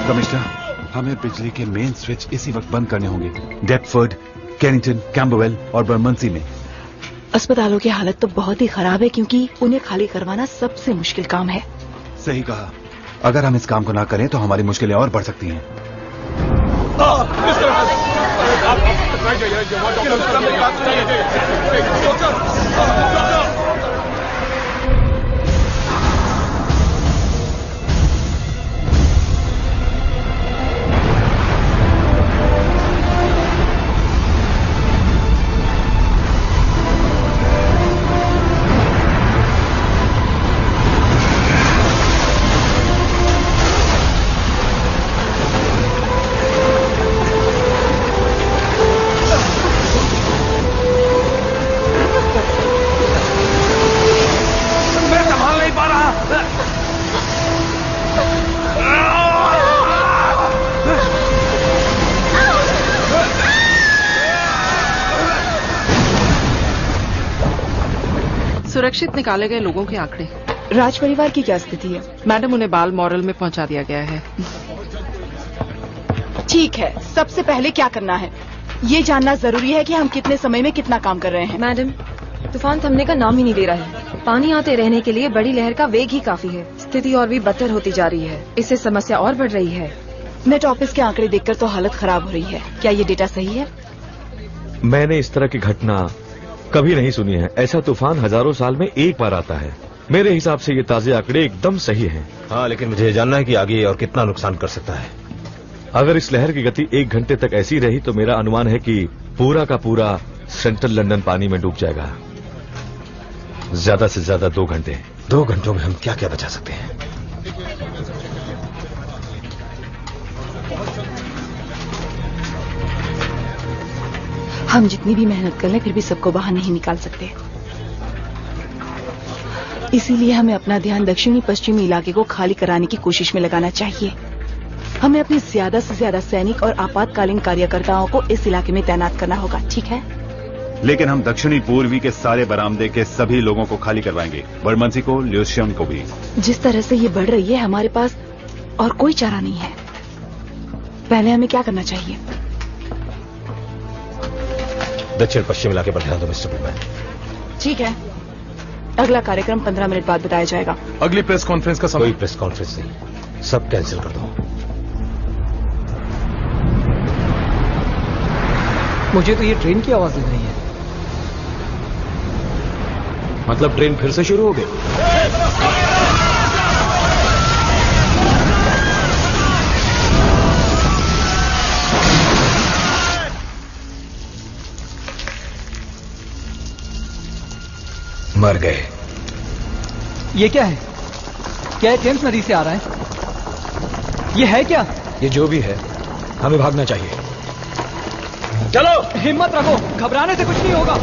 कमिश्नर, हमें बिजली के मेन स्विच इसी वक्त बंद करने होंगे। डेप्टफोर्ड, कैनिंगटन, कैम्बरवेल और बर्मंसी में। अस्पतालों की हालत तो बहुत ही खराब है क्योंकि उन्हें खाली करवाना सबसे मुश्किल काम है। सही कहा। अगर हम इस काम को ना करें तो हमारी मुश्किलें और बढ़ सकती हैं। सुरक्षित निकाले गए लोगों के आंकड़े। राज परिवार की क्या स्थिति है? मैडम, उन्हें बाल मॉरल में पहुंचा दिया गया है। ठीक है, सबसे पहले क्या करना है ये जानना जरूरी है कि हम कितने समय में कितना काम कर रहे हैं। मैडम, तूफान थमने का नाम ही नहीं ले रहा है। पानी आते रहने के लिए बड़ी लहर का वेग ही काफी है। स्थिति और भी बदतर होती जा रही है। इससे समस्या और बढ़ रही है। नेट ऑफिस के आंकड़े देखकर तो हालत खराब हो रही है। क्या ये डेटा सही है? मैंने इस तरह की घटना कभी नहीं सुनी है। ऐसा तूफान हजारों साल में एक बार आता है। मेरे हिसाब से ये ताजे आंकड़े एकदम सही हैं। हाँ, लेकिन मुझे जानना है कि आगे और कितना नुकसान कर सकता है। अगर इस लहर की गति 1 घंटे तक ऐसी रही तो मेरा अनुमान है कि पूरा का पूरा सेंट्रल लंदन पानी में डूब जाएगा। ज्यादा से ज्यादा 2 घंटे। 2 घंटों में हम क्या क्या बचा सकते हैं? हम जितनी भी मेहनत कर लें फिर भी सबको बाहर नहीं निकाल सकते। इसीलिए हमें अपना ध्यान दक्षिणी पश्चिमी इलाके को खाली कराने की कोशिश में लगाना चाहिए। हमें अपने ज्यादा से ज्यादा सैनिक और आपातकालीन कार्यकर्ताओं को इस इलाके में तैनात करना होगा, ठीक है? लेकिन हम दक्षिणी पूर्वी के सारे बरामदे के सभी लोगों को खाली करवाएंगे, बर्मंसी को, ल्यूशियम को भी। जिस तरह से ये बढ़ रही है हमारे पास और कोई चारा नहीं है। पहले हमें क्या करना चाहिए? दक्षिण पश्चिम इलाके पर ध्यान दो मिस्टर बुलमैन। ठीक है, अगला कार्यक्रम 15 मिनट बाद बताया जाएगा। अगली प्रेस कॉन्फ्रेंस का समय? कोई प्रेस कॉन्फ्रेंस नहीं, सब कैंसिल कर दो। मुझे तो ये ट्रेन की आवाज लग रही है। मतलब ट्रेन फिर से शुरू हो गई? मर गए। ये क्या है? क्या ये टेम्स नदी से आ रहा है? ये है क्या? ये जो भी है, हमें भागना चाहिए। चलो, हिम्मत रखो, घबराने से कुछ नहीं होगा।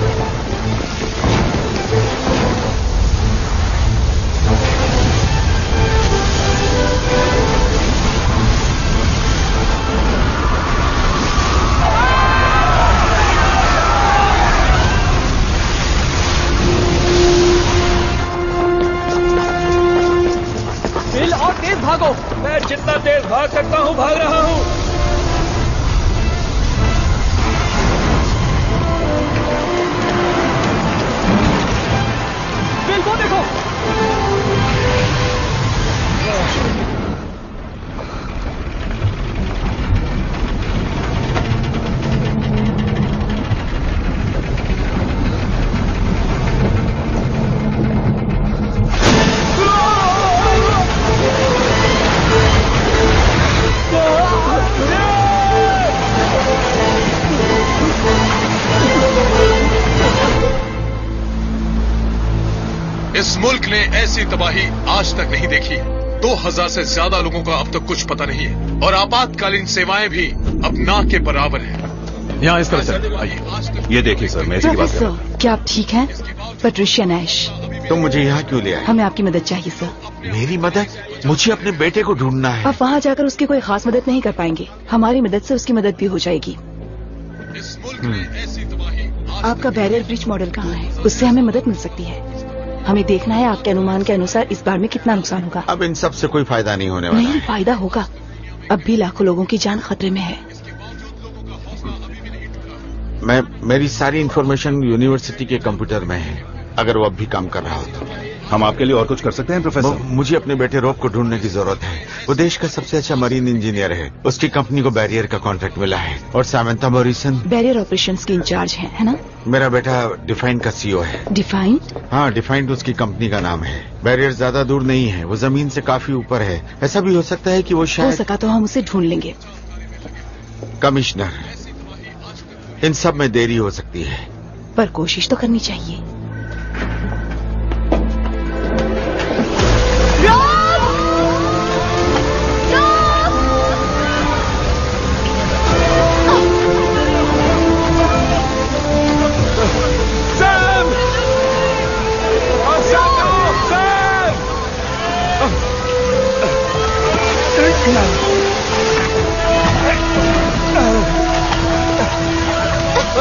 बिल, और तेज भागो। मैं जितना तेज भाग सकता हूं भाग रहा हूं। बिल, वो देखो। इस मुल्क ने ऐसी तबाही आज तक नहीं देखी। 2000 से ज्यादा लोगों का अब तक कुछ पता नहीं है और आपातकालीन सेवाएं भी अब ना के बराबर हैं। यहाँ इस तरह चलिए, आइए। ये देखिए सर, मैं इसी की बात कर रहा हूँ। प्रोफेसर, क्या आप ठीक हैं? Patricia Nash. तुम मुझे यहाँ क्यों ले आए? हमें आपकी मदद चाहिए सर। मेरी मदद? मुझे अपने बेटे को ढूंढना है। आप वहाँ जाकर उसकी कोई खास मदद नहीं कर पाएंगे। हमारी मदद से उसकी मदद भी हो जाएगी। आपका बैरियर ब्रिज मॉडल कहाँ है? उससे हमें मदद मिल सकती है। हमें देखना है आपके अनुमान के अनुसार इस बार में कितना नुकसान होगा। अब इन सब से कोई फायदा नहीं होने वाला। नहीं, फायदा होगा। अब भी लाखों लोगों की जान खतरे में है। मेरी सारी इन्फॉर्मेशन यूनिवर्सिटी के कंप्यूटर में है। अगर वो अब भी काम कर रहा हो तो हम आपके लिए और कुछ कर सकते हैं प्रोफेसर? मुझे अपने बेटे रॉब को ढूंढने की जरूरत है। वो देश का सबसे अच्छा मरीन इंजीनियर है। उसकी कंपनी को बैरियर का कॉन्ट्रैक्ट मिला है। और सामंता मॉरिसन बैरियर ऑपरेशंस की इंचार्ज है ना? मेरा बेटा डिफाइन का सीईओ है। डिफाइन? हाँ, डिफाइंड उसकी कंपनी का नाम है। बैरियर ज्यादा दूर नहीं है, वो जमीन से काफी ऊपर है। ऐसा भी हो सकता है कि वो शायद हो सका तो हम उसे ढूंढ लेंगे। कमिश्नर, इन सब में देरी हो सकती है, पर कोशिश तो करनी चाहिए।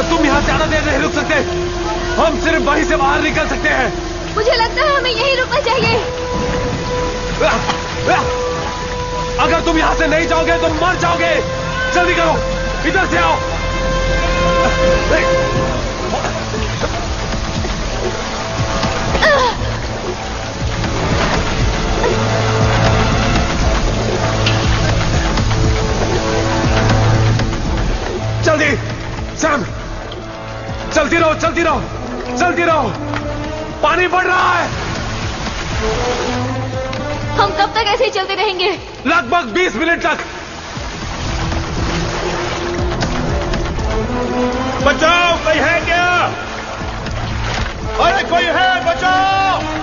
तुम यहाँ ज्यादा देर नहीं रुक सकते। हम सिर्फ वहीं से बाहर निकल सकते हैं। मुझे लगता है हमें यहीं रुकना चाहिए। अगर तुम यहाँ से नहीं जाओगे तो मर जाओगे। जल्दी करो, इधर से आओ। जल्दी सैम, चलती रहो, चलती रहो, चलती रहो। पानी बढ़ रहा है। हम कब तक ऐसे ही चलते रहेंगे? लगभग 20 मिनट तक। बचाओ, कोई है क्या? अरे कोई है, बचाओ।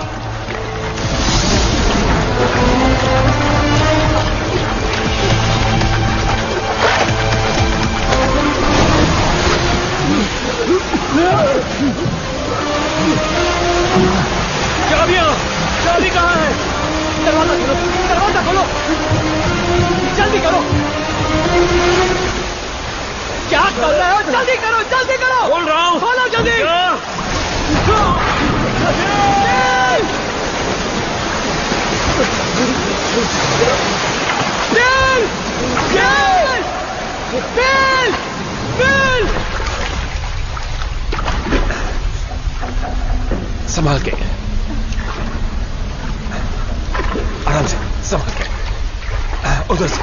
चाबियां, चाबी कहाँ है? दरवाजा खोलो, दरवाजा खोलो, जल्दी करो। क्या कर रहे हो? जल्दी करो, जल्दी करो। बोल रहा हूँ, खोलो जल्दी। Bill, bill, bill, bill. संभाल के, आराम से, संभाल के, उधर से।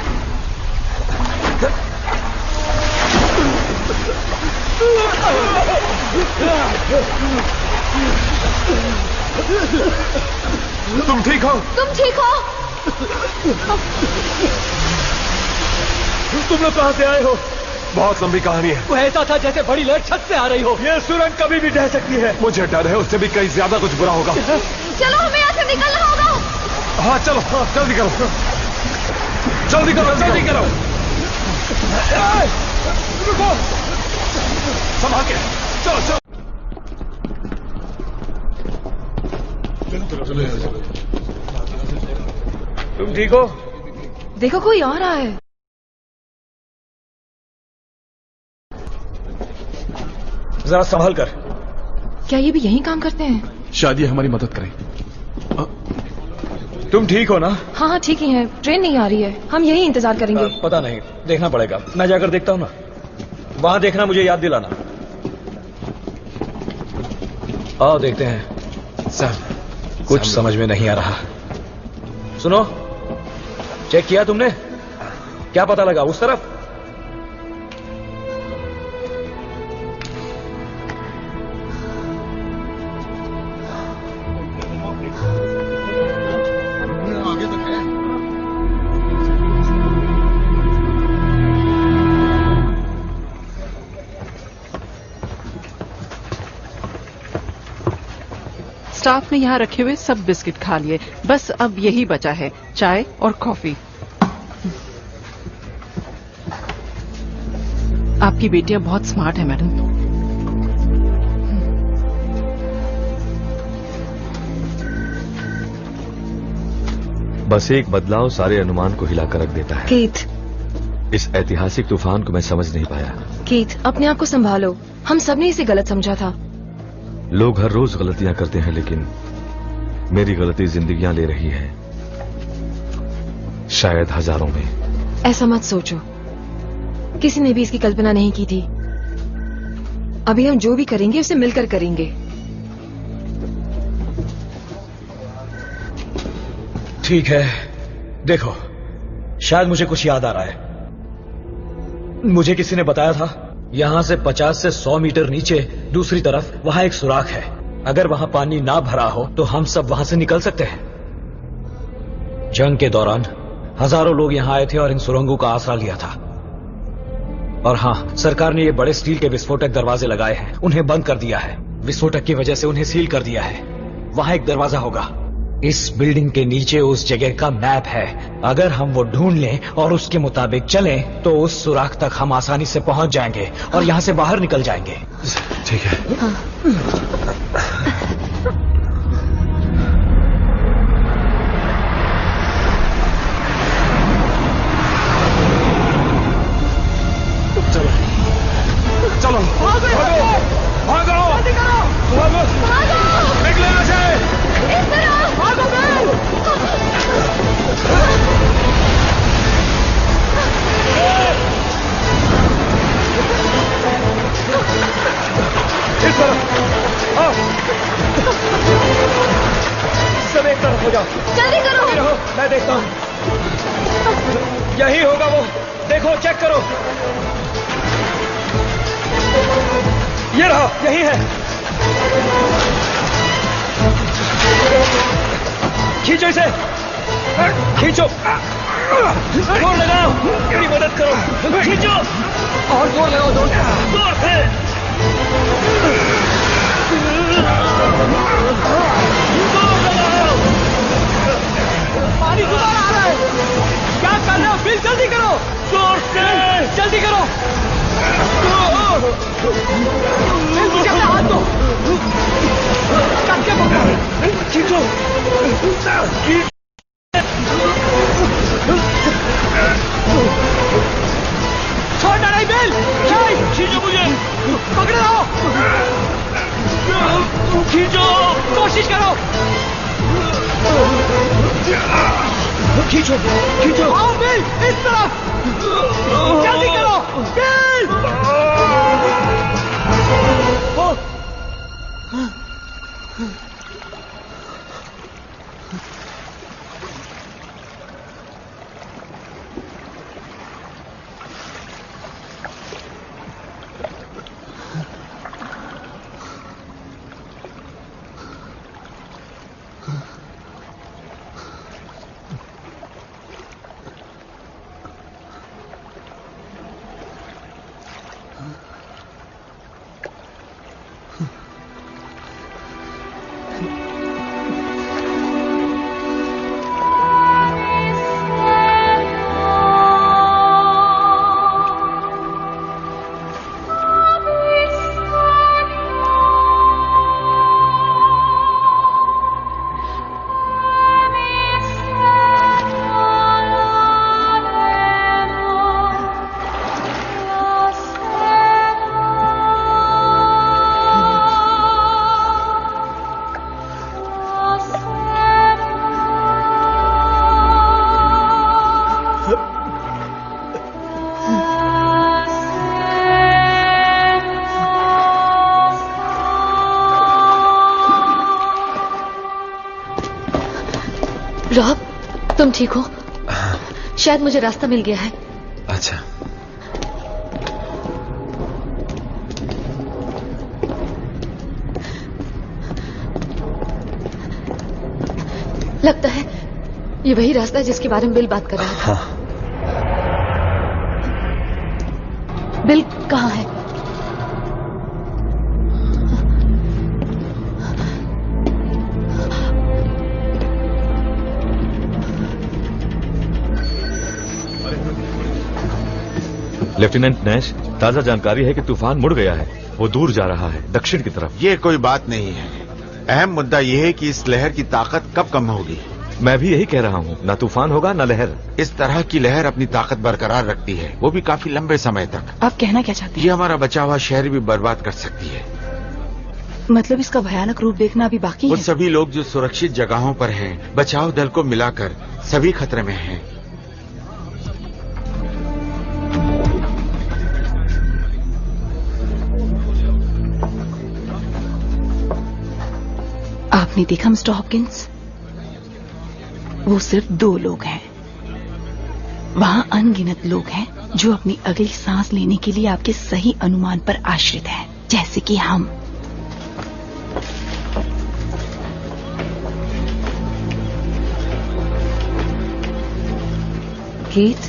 तुम ठीक हो? तुम ठीक हो? तुम लोग कहाँ से आए हो? बहुत लंबी कहानी है। वो ऐसा था जैसे बड़ी लहर छत से आ रही हो। ये सुरंग कभी भी ढह सकती है। मुझे डर है उससे भी कहीं ज्यादा कुछ बुरा होगा। चलो, हमें यहाँ से निकलना होगा। हाँ चलो, हाँ, जल्दी करो, जल्दी करो, जल्दी करो। रुको, संभाल के, चलो चलो। तुम ठीक हो? देखो, कोई आ रहा है। जरा संभाल कर। क्या ये भी यहीं काम करते हैं? शायद ये हमारी मदद करें। तुम ठीक हो ना? हाँ हाँ, ठीक ही है। ट्रेन नहीं आ रही है, हम यहीं इंतजार करेंगे। पता नहीं, देखना पड़ेगा। मैं जाकर देखता हूँ ना। वहां देखना, मुझे याद दिलाना। आओ देखते हैं। सर, कुछ समझ में नहीं आ रहा। सुनो, चेक किया तुमने? क्या पता लगा उस तरफ? स्टाफ ने यहाँ रखे हुए सब बिस्किट खा लिए। बस अब यही बचा है, चाय और कॉफी। आपकी बेटियां बहुत स्मार्ट है मैडम। बस एक बदलाव सारे अनुमान को हिलाकर रख देता है। कीथ, इस ऐतिहासिक तूफान को मैं समझ नहीं पाया। कीथ, अपने आप को संभालो। हम सबने इसे गलत समझा था। लोग हर रोज गलतियां करते हैं, लेकिन मेरी गलती जिंदगियां ले रही है, शायद हजारों में। ऐसा मत सोचो, किसी ने भी इसकी कल्पना नहीं की थी। अभी हम जो भी करेंगे उसे मिलकर करेंगे। ठीक है, देखो, शायद मुझे कुछ याद आ रहा है। मुझे किसी ने बताया था यहां से 50 से 100 मीटर नीचे दूसरी तरफ वहां एक सुराख है। अगर वहां पानी ना भरा हो तो हम सब वहां से निकल सकते हैं। जंग के दौरान हजारों लोग यहां आए थे और इन सुरंगों का आसरा लिया था। और हां, सरकार ने ये बड़े स्टील के विस्फोटक दरवाजे लगाए हैं, उन्हें बंद कर दिया है। विस्फोटक की वजह से उन्हें सील कर दिया है। वहां एक दरवाजा होगा। इस बिल्डिंग के नीचे उस जगह का मैप है। अगर हम वो ढूंढ लें और उसके मुताबिक चलें तो उस सुराख तक हम आसानी से पहुंच जाएंगे और यहां से बाहर निकल जाएंगे। ठीक है। चलो चलो, भागो भागो भागो, निकले यहाँ से। इस तरफ आओ, सब एक तरफ हो जाओ। जल्दी करो। रहो, मैं देखता हूँ। यही होगा वो, देखो, चेक करो। ये रहा, यही है। खींचो इसे, खींचो, जोर लगाओ, मेरी मदद करो, खींचो और जोर लगाओ, जोर से। पानी दोबारा आ रहा है। क्या कर रहे हो बिल? जल्दी करो, जोर से, जल्दी करो। बिल, मुझे अपना हाथ दो, कस के पकड़ो, खींचो। छोड़ना नहीं बिल, खींचो मुझे, पकड़े रहो, खींचो, कोशिश करो, खींचो खींचो। आओ बिल, इस तरफ, जल्दी करो बिल। रॉब, तुम ठीक हो? शायद मुझे रास्ता मिल गया है। अच्छा, लगता है ये वही रास्ता है जिसके बारे में बिल बात कर रहा था। हाँ। बिल कहाँ है? लेफ्टिनेंट नैश, ताजा जानकारी है कि तूफान मुड़ गया है। वो दूर जा रहा है, दक्षिण की तरफ। ये कोई बात नहीं है। अहम मुद्दा यह है कि इस लहर की ताकत कब कम होगी। मैं भी यही कह रहा हूँ, न तूफान होगा न लहर। इस तरह की लहर अपनी ताकत बरकरार रखती है, वो भी काफी लंबे समय तक। आप कहना क्या चाहते हैं? ये हमारा बचा हुआ शहर भी बर्बाद कर सकती है। मतलब इसका भयानक रूप देखना अभी बाकी वो है। सभी लोग जो सुरक्षित जगहों पर हैं, बचाव दल को मिलाकर सभी खतरे में हैं। आपने देखा मिस्टर हॉपकिंस, वो सिर्फ 2 लोग हैं। वहां अनगिनत लोग हैं जो अपनी अगली सांस लेने के लिए आपके सही अनुमान पर आश्रित हैं, जैसे कि हम। कीथ,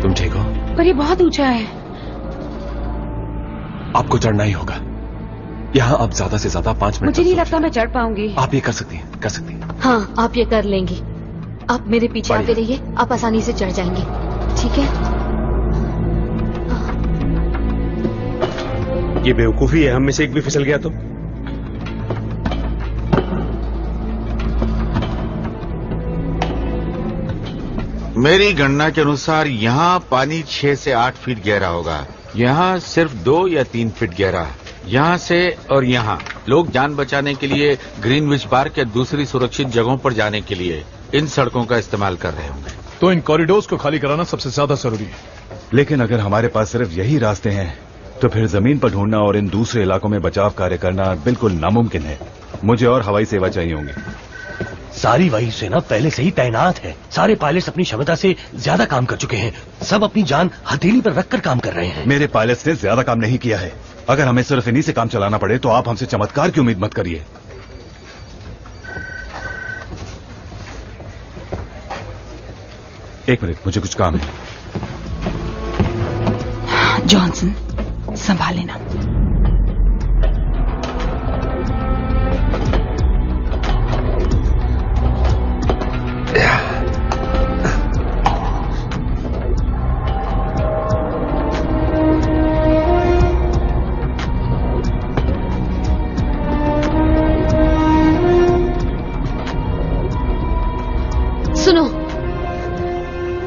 तुम ठीक हो? पर ये बहुत ऊंचा है। आपको चढ़ना ही होगा। यहाँ अब ज्यादा से ज्यादा 5 मिनट। मुझे नहीं लगता मैं चढ़ पाऊंगी। आप ये कर सकती हैं, कर सकती हैं। हाँ, आप ये कर लेंगी। आप मेरे पीछे आते रहिए, आप आसानी से चढ़ जाएंगे। ठीक है? ये बेवकूफी है, हम में से एक भी फिसल गया तो। मेरी गणना के अनुसार यहाँ पानी 6 से 8 फीट गहरा होगा। यहाँ सिर्फ 2 या 3 फीट गहरा। यहाँ से और यहाँ लोग जान बचाने के लिए ग्रीनविच पार्क या दूसरी सुरक्षित जगहों पर जाने के लिए इन सड़कों का इस्तेमाल कर रहे होंगे। तो इन कॉरिडोर्स को खाली कराना सबसे ज्यादा जरूरी है। लेकिन अगर हमारे पास सिर्फ यही रास्ते हैं तो फिर जमीन पर ढूंढना और इन दूसरे इलाकों में बचाव कार्य करना बिल्कुल नामुमकिन है। मुझे और हवाई सेवा चाहिए होंगी। सारी वायुसेना पहले से ही तैनात है। सारे पायलट्स अपनी क्षमता से ज्यादा काम कर चुके हैं। सब अपनी जान हथेली पर रखकर काम कर रहे हैं। मेरे पायलट्स ने ज्यादा काम नहीं किया है। अगर हमें सिर्फ इन्हीं से काम चलाना पड़े तो आप हमसे चमत्कार की उम्मीद मत करिए। एक मिनट, मुझे कुछ काम है। जॉनसन, संभाल लेना। सुनो,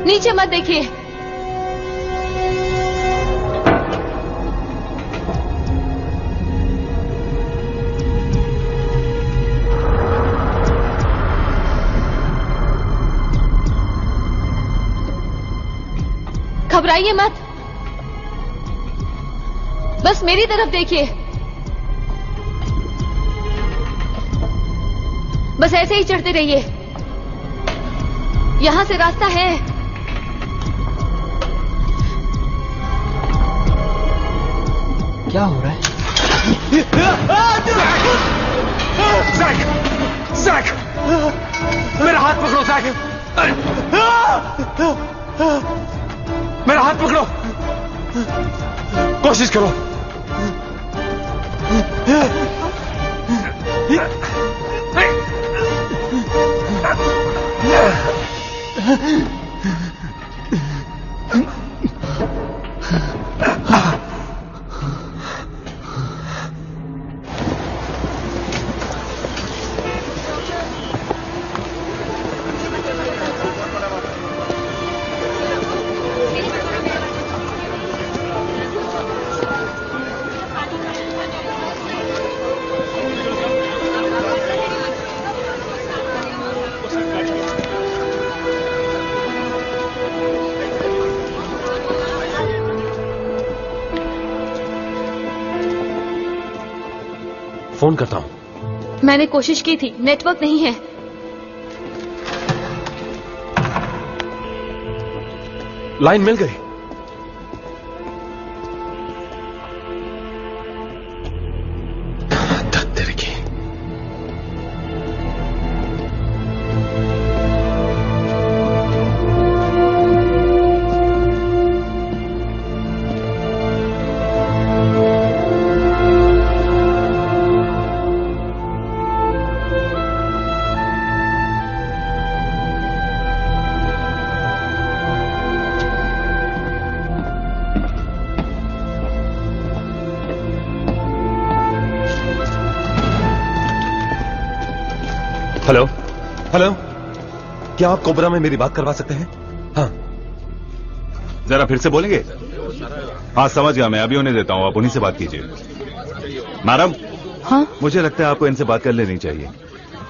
नीचे मत देखिए। घबराइए मत, बस मेरी तरफ देखिए। बस ऐसे ही चढ़ते रहिए, यहां से रास्ता है। क्या हो रहा है? जैक! मेरा हाथ पकड़ो जैक! मेरा हाथ पकड़ो! कोशिश करो। फोन करता हूं। मैंने कोशिश की थी, नेटवर्क नहीं है। लाइन मिल गई। हेलो हेलो, क्या आप कोबरा में मेरी बात करवा सकते हैं? हाँ, जरा फिर से बोलेंगे? हाँ समझ गया, मैं अभी उन्हें देता हूँ, आप उन्हीं से बात कीजिए। मैडम। हाँ, मुझे लगता है आपको इनसे बात कर लेनी चाहिए।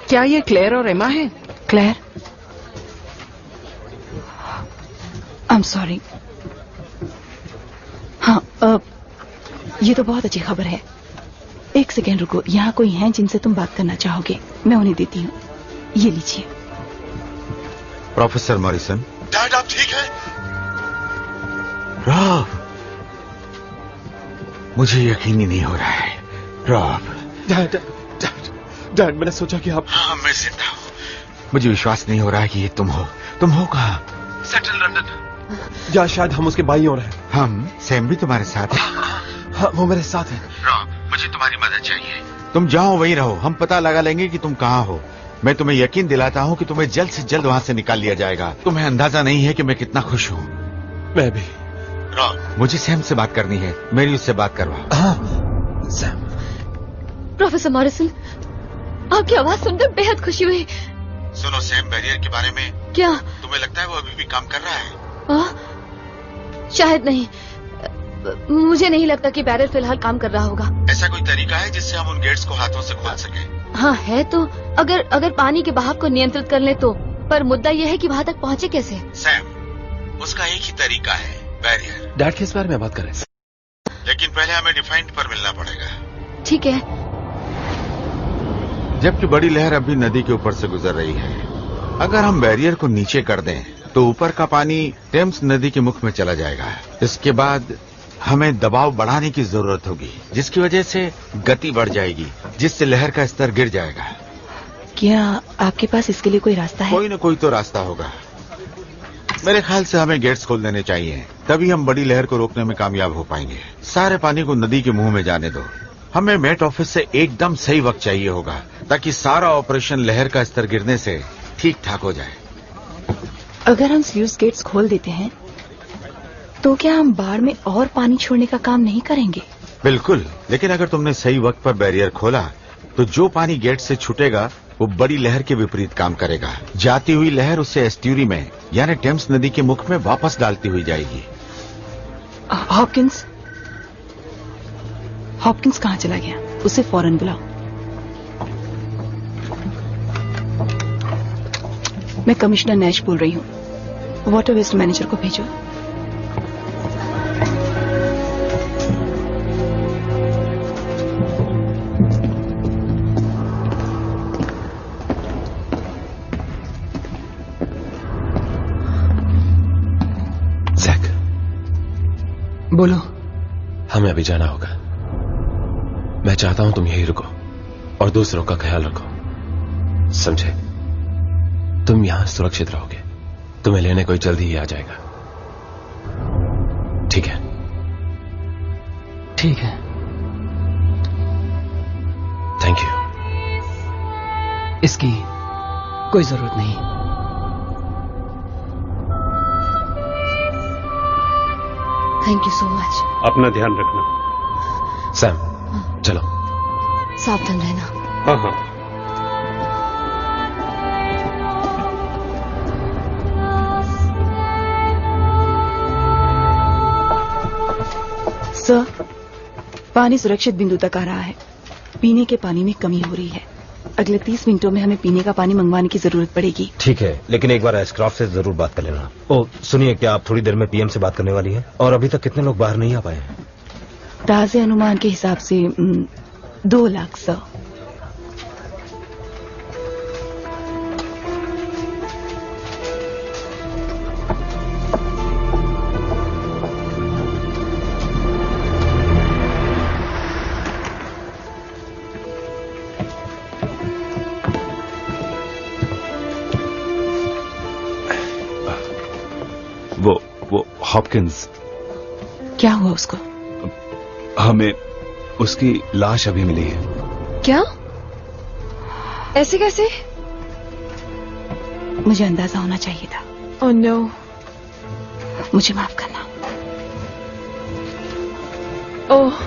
क्या ये क्लेयर और एमा है? Claire, I am sorry. हाँ, ये तो बहुत अच्छी खबर है। एक सेकेंड रुको, यहाँ कोई हैं जिनसे तुम बात करना चाहोगे? मैं उन्हें देती हूँ, ये लीजिए। Professor Morrison. डैड आप ठीक है? रॉब, मुझे यकीन ही नहीं हो रहा है। रॉब। डैड मैंने सोचा कि आप। हाँ, मैं जिंदा हूँ। मुझे विश्वास नहीं हो रहा है कि ये तुम हो। तुम हो कहाँ? Central London. या शायद हम उसके भाई हो रहे हैं। हम? सैम भी तुम्हारे साथ है? हाँ, वो मेरे साथ है। रॉब, मुझे तुम्हारी मदद चाहिए। तुम जहाँ वहीं रहो, हम पता लगा लेंगे कि तुम कहाँ हो। मैं तुम्हें यकीन दिलाता हूँ कि तुम्हें जल्द से जल्द वहाँ से निकाल लिया जाएगा। तुम्हें अंदाजा नहीं है कि मैं कितना खुश हूँ। मैं भी। रॉब, मुझे सैम से बात करनी है, मेरी उससे बात करवाओ। हाँ, सैम। प्रोफेसर मॉरिसन, आपकी आवाज सुनकर बेहद खुशी हुई। सुनो, सैम बैरियर के बारे में क्या तुम्हें लगता है वो अभी भी काम कर रहा है? शायद नहीं, मुझे नहीं लगता कि बैरियर फिलहाल काम कर रहा होगा। ऐसा कोई तरीका है जिससे हम उन गेट्स को हाथों से खोल सकें? हाँ है तो, अगर पानी के बहाव को नियंत्रित कर ले तो। पर मुद्दा यह है कि वहाँ तक पहुँचे कैसे? सैम, उसका एक ही तरीका है, बैरियर। डैड किस बारे में बात करें? लेकिन पहले हमें डिफाइंड पर मिलना पड़ेगा। ठीक है। जबकि बड़ी लहर अभी नदी के ऊपर से गुजर रही है, अगर हम बैरियर को नीचे कर दें तो ऊपर का पानी टेम्स नदी के मुख में चला जाएगा। इसके बाद हमें दबाव बढ़ाने की जरूरत होगी, जिसकी वजह से गति बढ़ जाएगी, जिससे लहर का स्तर गिर जाएगा। क्या आपके पास इसके लिए कोई रास्ता है? कोई न कोई तो रास्ता होगा। मेरे ख्याल से हमें गेट्स खोल देने चाहिए, तभी हम बड़ी लहर को रोकने में कामयाब हो पाएंगे। सारे पानी को नदी के मुंह में जाने दो। हमें मेट ऑफिस से एकदम सही वक्त चाहिए होगा, ताकि सारा ऑपरेशन लहर का स्तर गिरने से ठीक ठाक हो जाए। अगर हम स्लूइस गेट्स खोल देते हैं तो क्या हम बाढ़ में और पानी छोड़ने का काम नहीं करेंगे? बिल्कुल, लेकिन अगर तुमने सही वक्त पर बैरियर खोला तो जो पानी गेट से छूटेगा वो बड़ी लहर के विपरीत काम करेगा। जाती हुई लहर उसे एस्ट्यूरी में यानी टेम्स नदी के मुख में वापस डालती हुई जाएगी। हॉपकिंस कहाँ चला गया? उसे फौरन बुलाओ। मैं कमिश्नर नैश बोल रही हूँ। वाटर वेस्ट मैनेजर को भेजो। जैक, बोलो। हमें अभी जाना होगा। मैं चाहता हूं तुम यहीं रुको और दूसरों का ख्याल रखो, समझे? तुम यहां सुरक्षित रहोगे। तुम्हें लेने कोई जल्दी ही आ जाएगा। ठीक है? ठीक है। Thank you. इसकी कोई जरूरत नहीं। Thank you so much. अपना ध्यान रखना। सैम, चलो। सावधान रहना। हाँ हाँ। सर, पानी सुरक्षित बिंदु तक आ रहा है। पीने के पानी में कमी हो रही है। अगले 30 मिनटों में हमें पीने का पानी मंगवाने की जरूरत पड़ेगी। ठीक है, लेकिन एक बार एस्क्रॉफ्ट से जरूर बात कर लेना। ओ सुनिए, क्या आप थोड़ी देर में पीएम से बात करने वाली हैं? और अभी तक कितने लोग बाहर नहीं आ पाए हैं? ताजे अनुमान के हिसाब से 2 लाख सर। वो हॉपकिंस, क्या हुआ उसको? हमें उसकी लाश अभी मिली है। क्या? ऐसे कैसे? मुझे अंदाजा होना चाहिए था। ओह नो, मुझे माफ करना। ओह,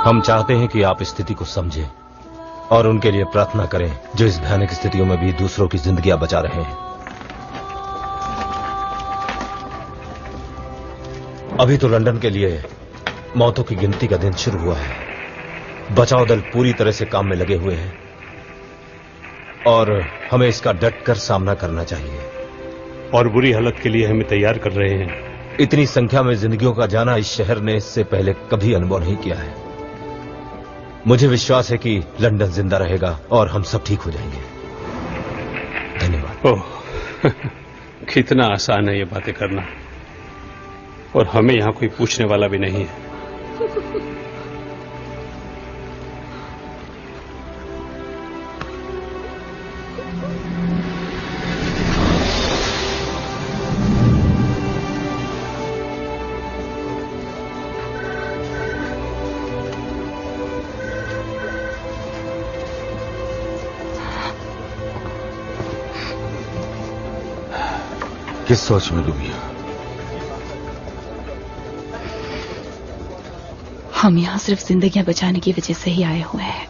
हम चाहते हैं कि आप स्थिति को समझें और उनके लिए प्रार्थना करें जो इस भयानक स्थितियों में भी दूसरों की जिंदगियां बचा रहे हैं। अभी तो लंदन के लिए मौतों की गिनती का दिन शुरू हुआ है। बचाव दल पूरी तरह से काम में लगे हुए हैं और हमें इसका डटकर सामना करना चाहिए। और बुरी हालत के लिए हमें तैयार कर रहे हैं। इतनी संख्या में जिंदगियों का जाना इस शहर ने इससे पहले कभी अनुभव नहीं किया है। मुझे विश्वास है कि लंदन जिंदा रहेगा और हम सब ठीक हो जाएंगे। धन्यवाद। ओह, कितना आसान है ये बातें करना, और हमें यहां कोई पूछने वाला भी नहीं है। किस सोच में डूबी हो? हम यहाँ सिर्फ जिंदगियां बचाने की वजह से ही आए हुए हैं।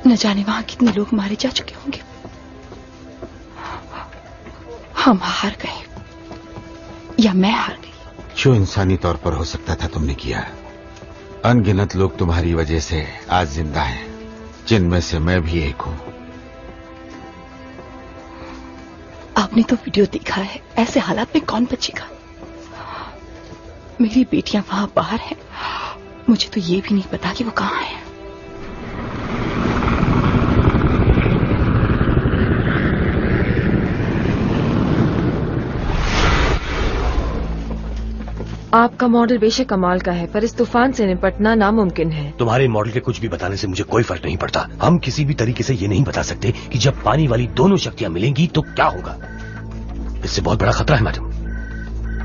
न जाने वहां कितने लोग मारे जा चुके होंगे। हम हार गए या मैं हार गई। जो इंसानी तौर पर हो सकता था तुमने किया। अनगिनत लोग तुम्हारी वजह से आज जिंदा हैं, जिनमें से मैं भी एक हूं। आपने तो वीडियो देखा है, ऐसे हालात में कौन बचेगा? मेरी बेटियां वहां बाहर हैं, मुझे तो ये भी नहीं पता कि वो कहां है। आपका मॉडल बेशक कमाल का है, पर इस तूफान से निपटना नामुमकिन है। तुम्हारे मॉडल के कुछ भी बताने से मुझे कोई फर्क नहीं पड़ता। हम किसी भी तरीके से ये नहीं बता सकते कि जब पानी वाली दोनों शक्तियां मिलेंगी तो क्या होगा। इससे बहुत बड़ा खतरा है मैडम,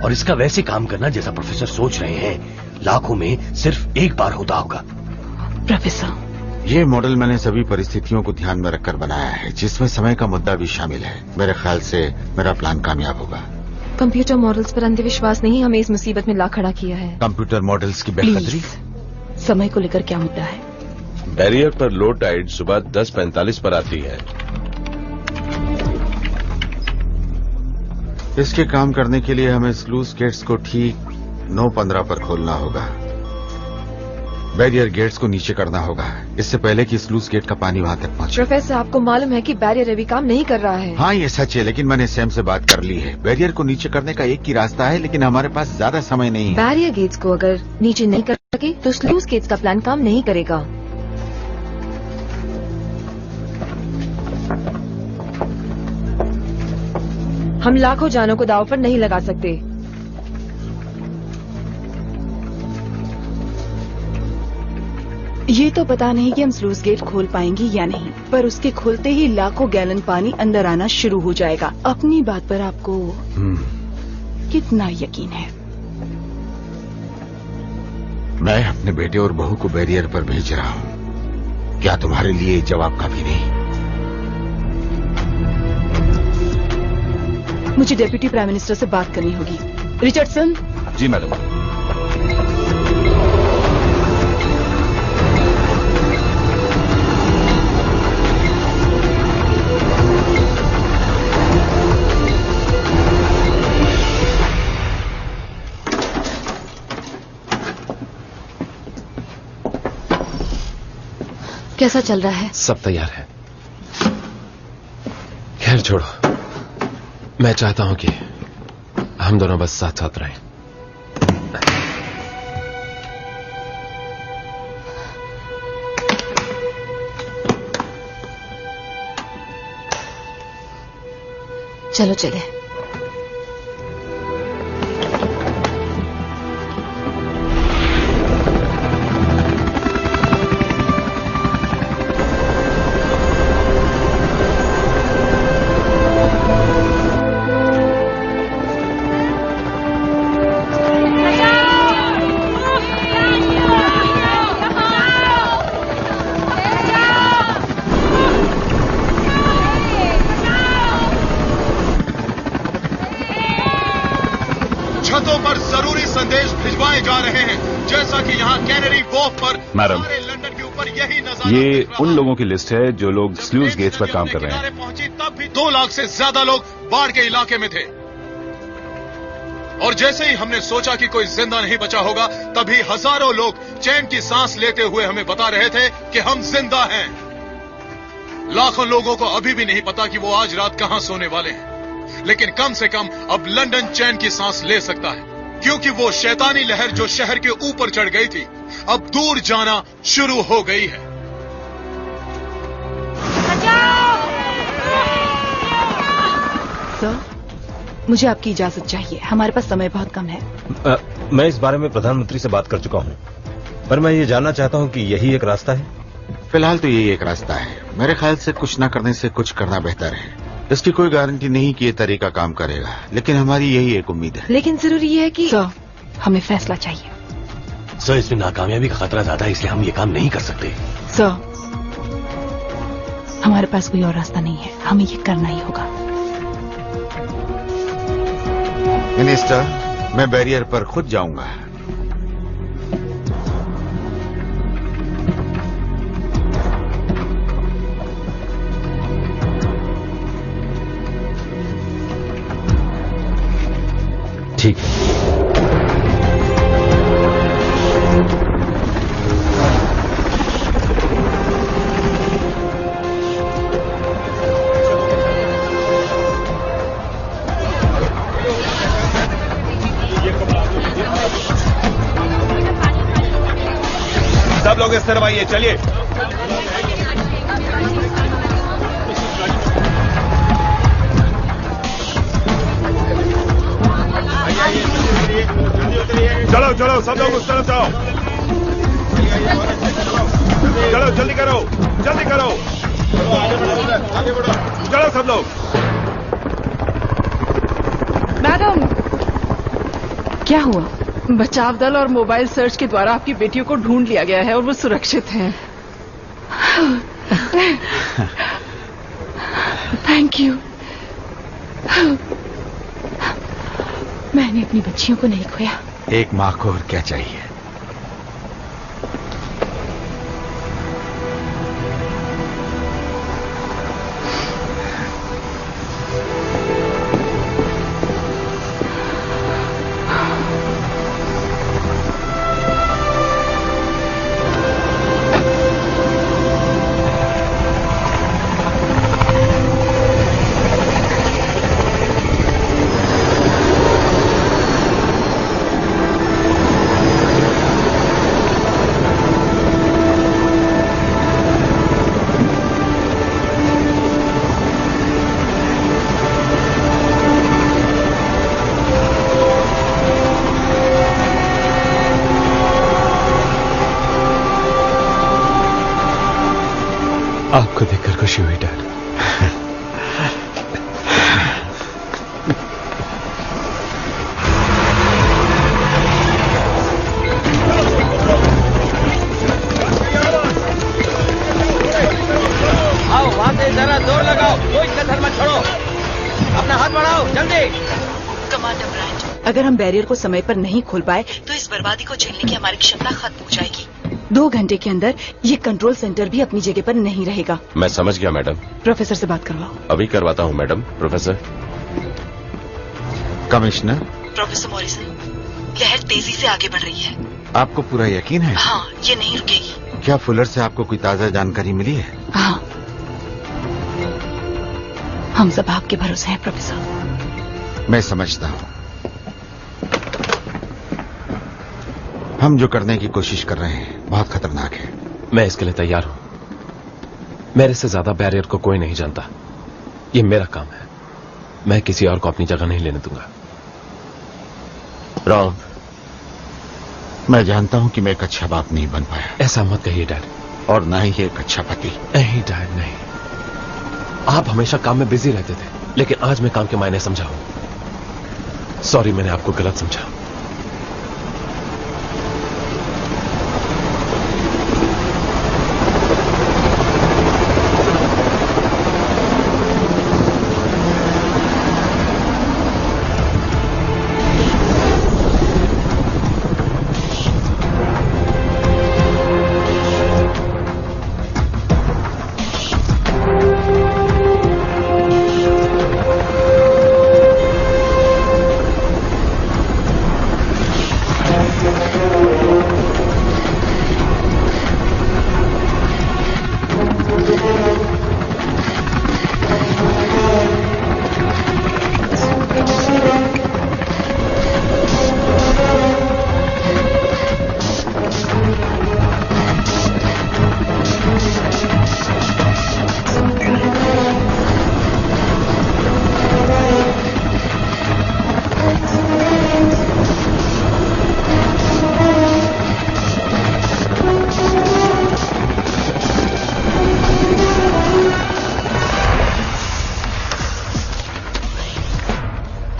और इसका वैसे काम करना जैसा प्रोफेसर सोच रहे हैं लाखों में सिर्फ एक बार होता होगा। प्रोफेसर, ये मॉडल मैंने सभी परिस्थितियों को ध्यान में रखकर बनाया है, जिसमें समय का मुद्दा भी शामिल है। मेरे ख्याल से मेरा प्लान कामयाब होगा। कंप्यूटर मॉडल्स पर अंधविश्वास नहीं हमें इस मुसीबत में ला खड़ा किया है। कंप्यूटर मॉडल्स की बेखतरी। समय को लेकर क्या मुद्दा है? बैरियर पर लो टाइड सुबह 10:45 पर आती है। इसके काम करने के लिए हमें स्लूस गेट्स को ठीक 9:15 पर खोलना होगा। बैरियर गेट्स को नीचे करना होगा, इससे पहले कि स्लूस गेट का पानी वहां तक पहुंचे। प्रोफेसर, आपको मालूम है कि बैरियर अभी काम नहीं कर रहा है। हाँ, ये सच है, लेकिन मैंने सैम से बात कर ली है। बैरियर को नीचे करने का एक ही रास्ता है, लेकिन हमारे पास ज्यादा समय नहीं है। बैरियर गेट्स को अगर नीचे नहीं कर सके तो स्लूस गेट्स का प्लान काम नहीं करेगा। हम लाखों जानों को दांव पर नहीं लगा सकते। ये तो पता नहीं कि हम स्लूस गेट खोल पाएंगे या नहीं, पर उसके खोलते ही लाखों गैलन पानी अंदर आना शुरू हो जाएगा। अपनी बात पर आपको कितना यकीन है? मैं अपने बेटे और बहू को बैरियर पर भेज रहा हूँ। क्या तुम्हारे लिए जवाब काफी नहीं? मुझे डेप्यूटी प्राइम मिनिस्टर से बात करनी होगी। रिचर्डसन। जी मैडम। कैसा चल रहा है? सब तैयार है। खैर छोड़ो, मैं चाहता हूं कि हम दोनों बस साथ साथ रहें। चलो चले। जैसा कि यहाँ कैनरी वॉफ पर मैडम, सारे लंदन के ऊपर यही नजारा ये उन लोगों की लिस्ट है जो लोग स्लूज गेट्स पर काम कर रहे हैं। पहुंची तब भी 2 लाख से ज्यादा लोग बाढ़ के इलाके में थे। और जैसे ही हमने सोचा कि कोई जिंदा नहीं बचा होगा, तभी हजारों लोग चैन की सांस लेते हुए हमें बता रहे थे कि हम जिंदा हैं। लाखों लोगों को अभी भी नहीं पता कि वो आज रात कहां सोने वाले हैं, लेकिन कम से कम अब लंदन चैन की सांस ले सकता है, क्योंकि वो शैतानी लहर जो शहर के ऊपर चढ़ गई थी अब दूर जाना शुरू हो गई है। सर, मुझे आपकी इजाजत चाहिए, हमारे पास समय बहुत कम है। मैं इस बारे में प्रधानमंत्री से बात कर चुका हूं, पर मैं ये जानना चाहता हूं कि यही एक रास्ता है। फिलहाल तो यही एक रास्ता है। मेरे ख्याल से कुछ न करने से कुछ करना बेहतर है। इसकी कोई गारंटी नहीं कि ये तरीका काम करेगा, लेकिन हमारी यही एक उम्मीद है। लेकिन जरूरी है कि सर, हमें फैसला चाहिए। सर, इसमें नाकामयाबी का खतरा ज्यादा है, इसलिए हम ये काम नहीं कर सकते। सर, हमारे पास कोई और रास्ता नहीं है, हमें ये करना ही होगा। मिनिस्टर, मैं बैरियर पर खुद जाऊंगा। ठीक है। सब लोग इस तरफ आइए, चलिए। चलो चलो, सब लोग उस तरफ जाओ। चलो जल्दी करो, जल्दी करो। चलो सब लोग। मैडम, क्या हुआ? बचाव दल और मोबाइल सर्च के द्वारा आपकी बेटियों को ढूंढ लिया गया है और वो सुरक्षित हैं। Thank you. मैंने अपनी बच्चियों को नहीं खोया। एक माँ को और क्या चाहिए। आपको देखकर खुशी हुई डैड। आओ, वहां से जरा जोर लगाओ, कोई कसर मत छोड़ो, अपना हाथ बढ़ाओ, जल्दी। कमांडर ब्रांड, अगर हम बैरियर को समय पर नहीं खोल पाए तो इस बर्बादी को झेलने की हमारी क्षमता खत्म हो जाएगी। 2 घंटे के अंदर ये कंट्रोल सेंटर भी अपनी जगह पर नहीं रहेगा। मैं समझ गया मैडम। प्रोफेसर से बात करवाओ। अभी करवाता हूँ madam. Professor. Commissioner. Professor Morrison, लहर तेजी से आगे बढ़ रही है। आपको पूरा यकीन है? हाँ, ये नहीं रुकेगी। क्या फुलर से आपको कोई ताजा जानकारी मिली है? हाँ, हम सब आपके भरोसे हैं प्रोफेसर। मैं समझता हूँ। हम जो करने की कोशिश कर रहे हैं बहुत खतरनाक है। मैं इसके लिए तैयार हूं। मेरे से ज्यादा बैरियर को कोई नहीं जानता। ये मेरा काम है। मैं किसी और को अपनी जगह नहीं लेने दूंगा। राम, मैं जानता हूं कि मैं एक अच्छा बाप नहीं बन पाया। ऐसा मत कहिए डैड। और ना ही एक अच्छा पति। नहीं डैड, नहीं। आप हमेशा काम में बिजी रहते थे, लेकिन आज मैं काम के मायने समझा हूं। सॉरी, मैंने आपको गलत समझा।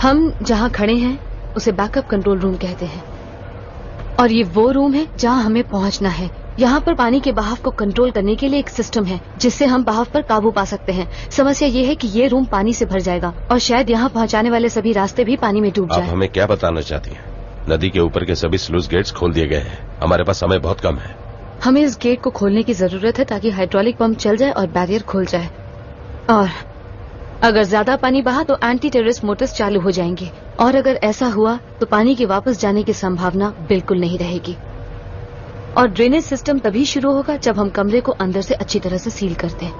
हम जहाँ खड़े हैं उसे बैकअप कंट्रोल रूम कहते हैं और ये वो रूम है जहाँ हमें पहुँचना है। यहाँ पर पानी के बहाव को कंट्रोल करने के लिए एक सिस्टम है जिससे हम बहाव पर काबू पा सकते हैं। समस्या ये है कि ये रूम पानी से भर जाएगा और शायद यहाँ पहुँचाने वाले सभी रास्ते भी पानी में डूब आप जाए। हमें क्या बताना चाहती हैं? नदी के ऊपर के सभी स्लूज गेट्स खोल दिए गए हैं। हमारे पास समय बहुत कम है। हमें इस गेट को खोलने की जरूरत है ताकि हाइड्रोलिक पंप चल जाए और बैरियर खुल जाए। और अगर ज्यादा पानी बहा तो एंटी टेररिस्ट मोटर्स चालू हो जाएंगे और अगर ऐसा हुआ तो पानी के वापस जाने की संभावना बिल्कुल नहीं रहेगी। और ड्रेनेज सिस्टम तभी शुरू होगा जब हम कमरे को अंदर से अच्छी तरह से सील कर दें।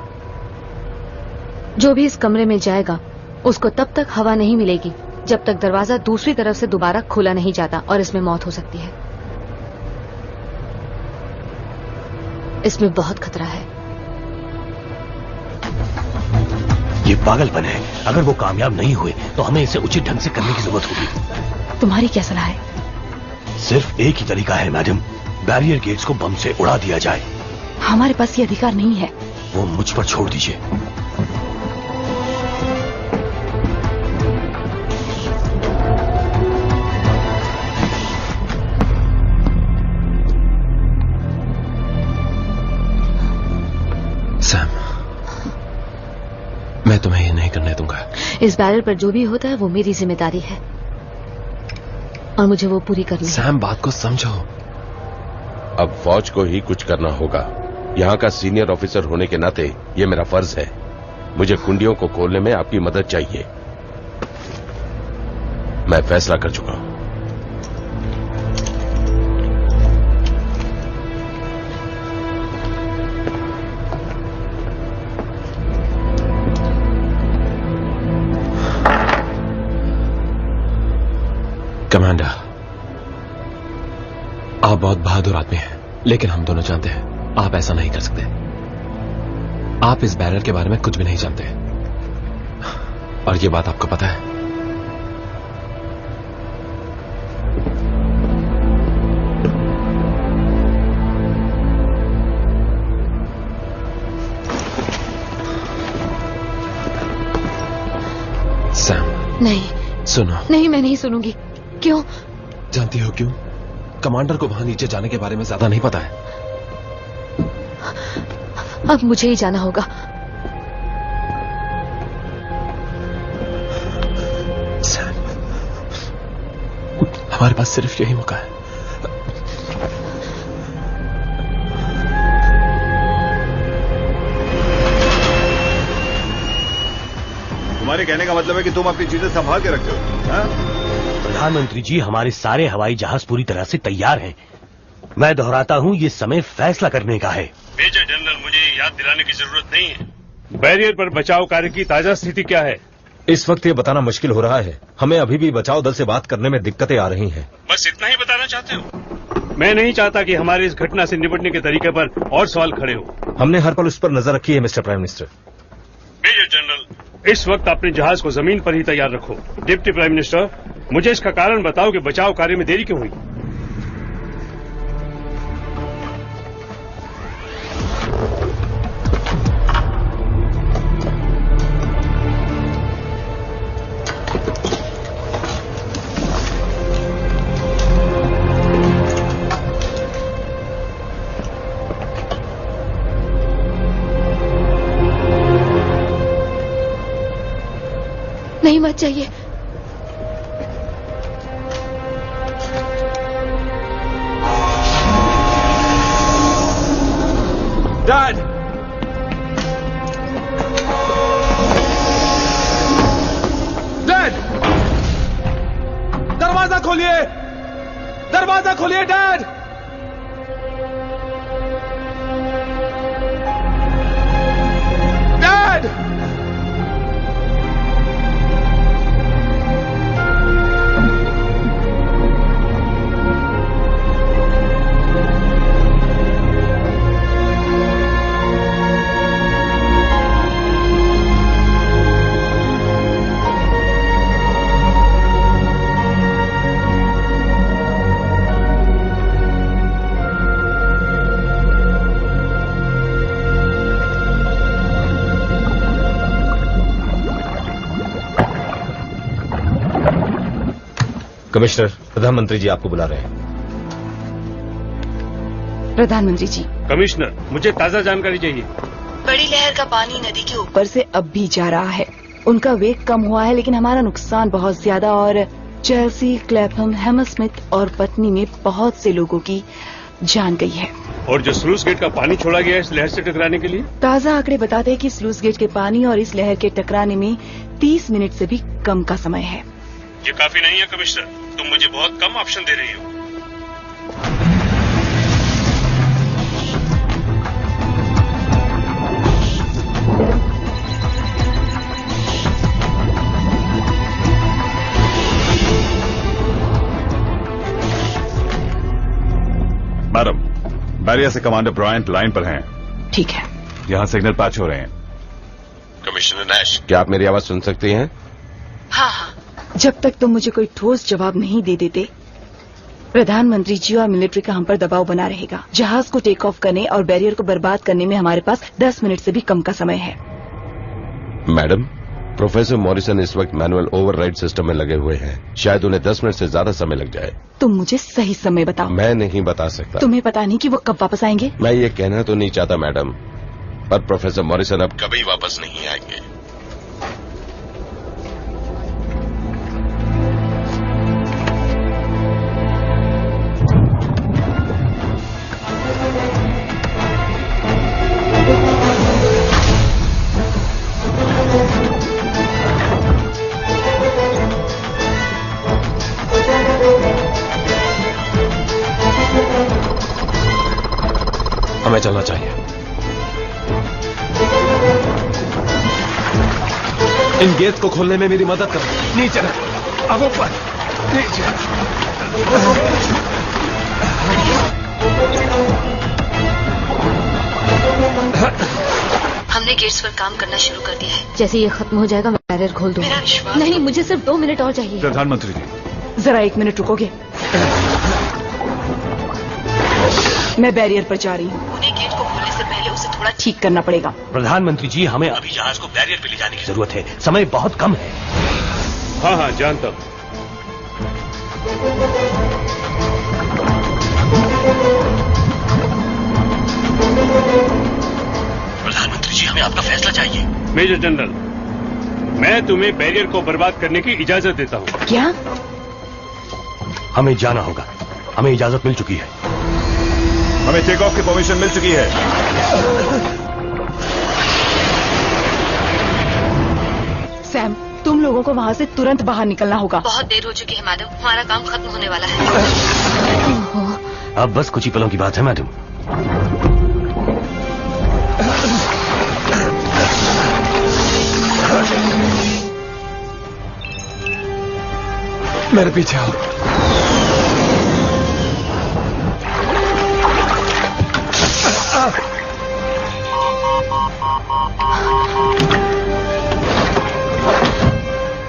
जो भी इस कमरे में जाएगा उसको तब तक हवा नहीं मिलेगी जब तक दरवाजा दूसरी तरफ से दोबारा खोला नहीं जाता और इसमें मौत हो सकती है। इसमें बहुत खतरा है। ये पागलपन है। अगर वो कामयाब नहीं हुए तो हमें इसे उचित ढंग से करने की जरूरत होगी। तुम्हारी क्या सलाह है? सिर्फ एक ही तरीका है मैडम, बैरियर गेट्स को बम से उड़ा दिया जाए। हमारे पास ये अधिकार नहीं है। वो मुझ पर छोड़ दीजिए। सैम, मैं तुम्हें ये नहीं करने दूंगा। इस बैरियर पर जो भी होता है वो मेरी जिम्मेदारी है और मुझे वो पूरी करनी है। सैम, बात को समझो। अब फौज को ही कुछ करना होगा। यहाँ का सीनियर ऑफिसर होने के नाते ये मेरा फर्ज है। मुझे कुंडियों को खोलने में आपकी मदद चाहिए। मैं फैसला कर चुका हूं। कमांडर, आप बहुत बहादुर आदमी हैं, लेकिन हम दोनों जानते हैं आप ऐसा नहीं कर सकते। आप इस बैरियर के बारे में कुछ भी नहीं जानते और ये बात आपको पता है। सैम, नहीं सुनो। नहीं, मैं नहीं सुनूंगी। क्यों? जानती हो क्यों? कमांडर को वहां नीचे जाने के बारे में ज्यादा नहीं पता है। अब मुझे ही जाना होगा। सैम, हमारे पास सिर्फ यही मौका है। तुम्हारे कहने का मतलब है कि तुम अपनी चीजें संभाल के रखते हो? प्रधानमंत्री जी, हमारे सारे हवाई जहाज पूरी तरह से तैयार हैं। मैं दोहराता हूं, ये समय फैसला करने का है। मेजर जनरल, मुझे याद दिलाने की जरूरत नहीं है। बैरियर पर बचाव कार्य की ताजा स्थिति क्या है? इस वक्त ये बताना मुश्किल हो रहा है। हमें अभी भी बचाव दल से बात करने में दिक्कतें आ रही हैं। बस इतना ही बताना चाहते हो? मैं नहीं चाहता कि हमारे इस घटना से निपटने के तरीके पर और सवाल खड़े हो। हमने हर पल उस पर नजर रखी है mister prime minister. Major general, इस वक्त अपने जहाज को जमीन पर ही तैयार रखो। डिप्टी प्राइम मिनिस्टर, मुझे इसका कारण बताओ कि बचाव कार्य में देरी क्यों हुई? नहीं, मत जाइए। डैड! डैड! दरवाजा खोलिए! दरवाजा खोलिए, डैड! डैड! कमिश्नर, प्रधानमंत्री जी आपको बुला रहे हैं। प्रधानमंत्री जी। कमिश्नर, मुझे ताजा जानकारी चाहिए। बड़ी लहर का पानी नदी के ऊपर से अब भी जा रहा है। उनका वेग कम हुआ है, लेकिन हमारा नुकसान बहुत ज्यादा, और चेल्सी, क्लैपहम, हैमरस्मिथ और पत्नी में बहुत से लोगों की जान गई है। और जो स्लूस गेट का पानी छोड़ा गया है इस लहर से टकराने के लिए? ताजा आंकड़े बताते हैं कि स्लूस गेट के पानी और इस लहर के टकराने में 30 मिनट से भी कम का समय है। ये काफी नहीं है कमिश्नर, तुम मुझे बहुत कम ऑप्शन दे रही हो। मैडम, बैरियर से कमांडर ब्रायंट लाइन पर हैं। ठीक है। यहाँ सिग्नल पैच हो रहे हैं। कमिश्नर नैश, क्या आप मेरी आवाज सुन सकती हैं? हाँ हाँ। जब तक तुम मुझे कोई ठोस जवाब नहीं दे देते, प्रधानमंत्री जी और मिलिट्री का हम पर दबाव बना रहेगा। जहाज को टेक ऑफ करने और बैरियर को बर्बाद करने में हमारे पास 10 मिनट से भी कम का समय है। मैडम, प्रोफेसर मॉरिसन इस वक्त मैनुअल ओवरराइड सिस्टम में लगे हुए हैं। शायद उन्हें 10 मिनट से ज्यादा समय लग जाए। तुम मुझे सही समय बताओ। मैं नहीं बता सकता। तुम्हें पता नहीं कि वो कब वापस आएंगे? मैं ये कहना तो नहीं चाहता मैडम, पर प्रोफेसर मॉरिसन अब कभी वापस नहीं आएंगे। हमें चलना चाहिए। इन गेट को खोलने में मेरी मदद करो। नीचे रखो, अब ऊपर, नीचे। हमने गेट्स पर काम करना शुरू कर दिया है। जैसे ये खत्म हो जाएगा मैं बैरियर खोल दूंगा। मेरा विश्वास नहीं, मुझे सिर्फ 2 मिनट और चाहिए। प्रधानमंत्री जी, जरा 1 मिनट रुकोगे? मैं बैरियर पर जा रही हूँ। उन्हें गेट को खोलने से पहले उसे थोड़ा ठीक करना पड़ेगा। प्रधानमंत्री जी, हमें अभी जहाज को बैरियर पे ले जाने की जरूरत है। समय बहुत कम है। हाँ हाँ, जानता हूँ। प्रधानमंत्री जी, हमें आपका फैसला चाहिए। मेजर जनरल, मैं तुम्हें बैरियर को बर्बाद करने की इजाजत देता हूँ। क्या? हमें जाना होगा। हमें इजाजत मिल चुकी है। हमें टेक ऑफ की परमिशन मिल चुकी है। सैम, तुम लोगों को वहाँ से तुरंत बाहर निकलना होगा। बहुत देर हो चुकी है मैडम, हमारा काम खत्म होने वाला है। अब बस कुछ ही पलों की बात है मैडम। मेरे पीछे आओ।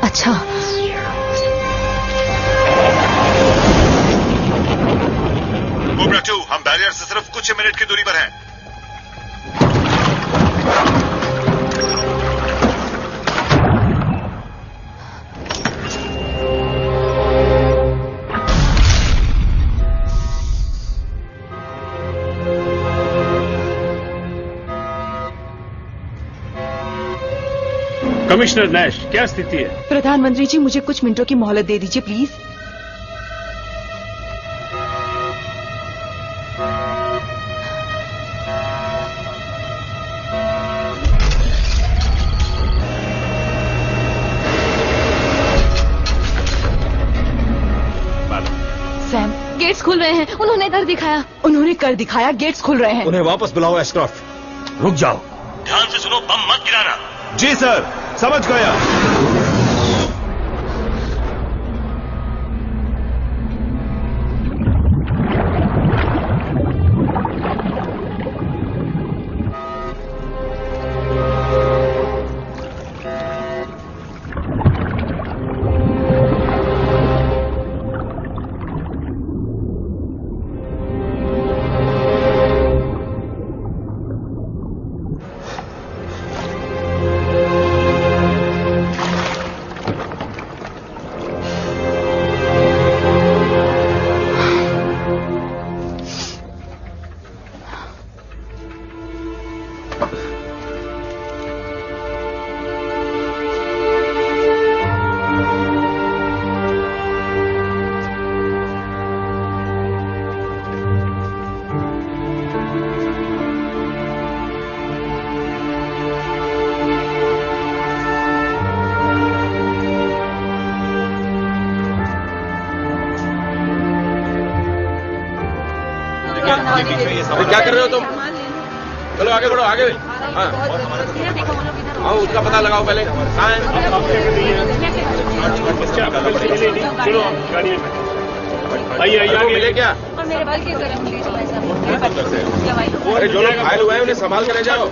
अच्छा, कोबरा 2, हम बैरियर से सिर्फ कुछ ही मिनट की दूरी पर हैं। कमिश्नर नैश, क्या स्थिति है? प्रधानमंत्री जी, मुझे कुछ मिनटों की मोहलत दे दीजिए प्लीज। सैम, गेट्स खुल रहे हैं। उन्होंने कर दिखाया। उन्होंने कर दिखाया, गेट्स खुल रहे हैं। उन्हें वापस बुलाओ एस्क्रॉफ्ट। रुक जाओ। ध्यान से सुनो, बम मत गिराना। जी सर, समझ गया। अरे क्या कर रहे हो तुम? चलो आगे बढ़ो, आगे। हाँ, आओ उसका पता लगाओ पहले। कहाँ है? चलो गाड़ी में आइए आइए, मिले क्या? अरे जो लोग घायल हुए हैं उन्हें संभाल कर ले जाओ।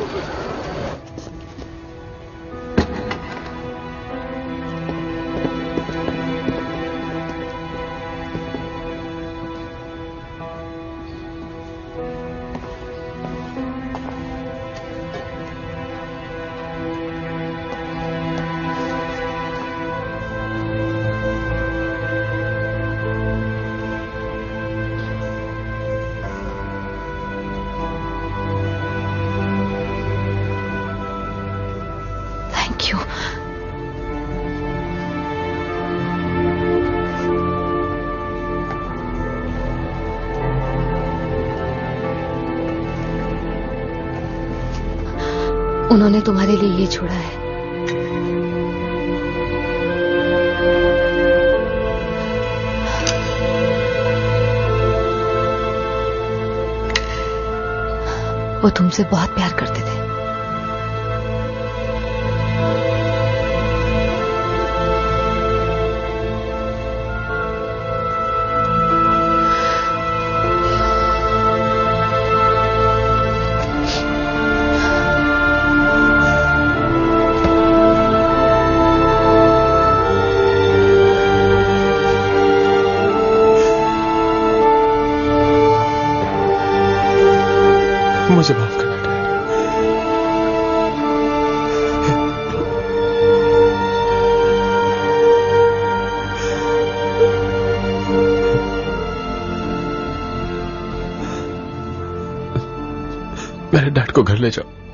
Thank you. उन्होंने तुम्हारे लिए ये छोड़ा है। वो तुमसे बहुत प्यार करते थे। मुझे माफ करना। मेरे डैड को घर ले जाओ।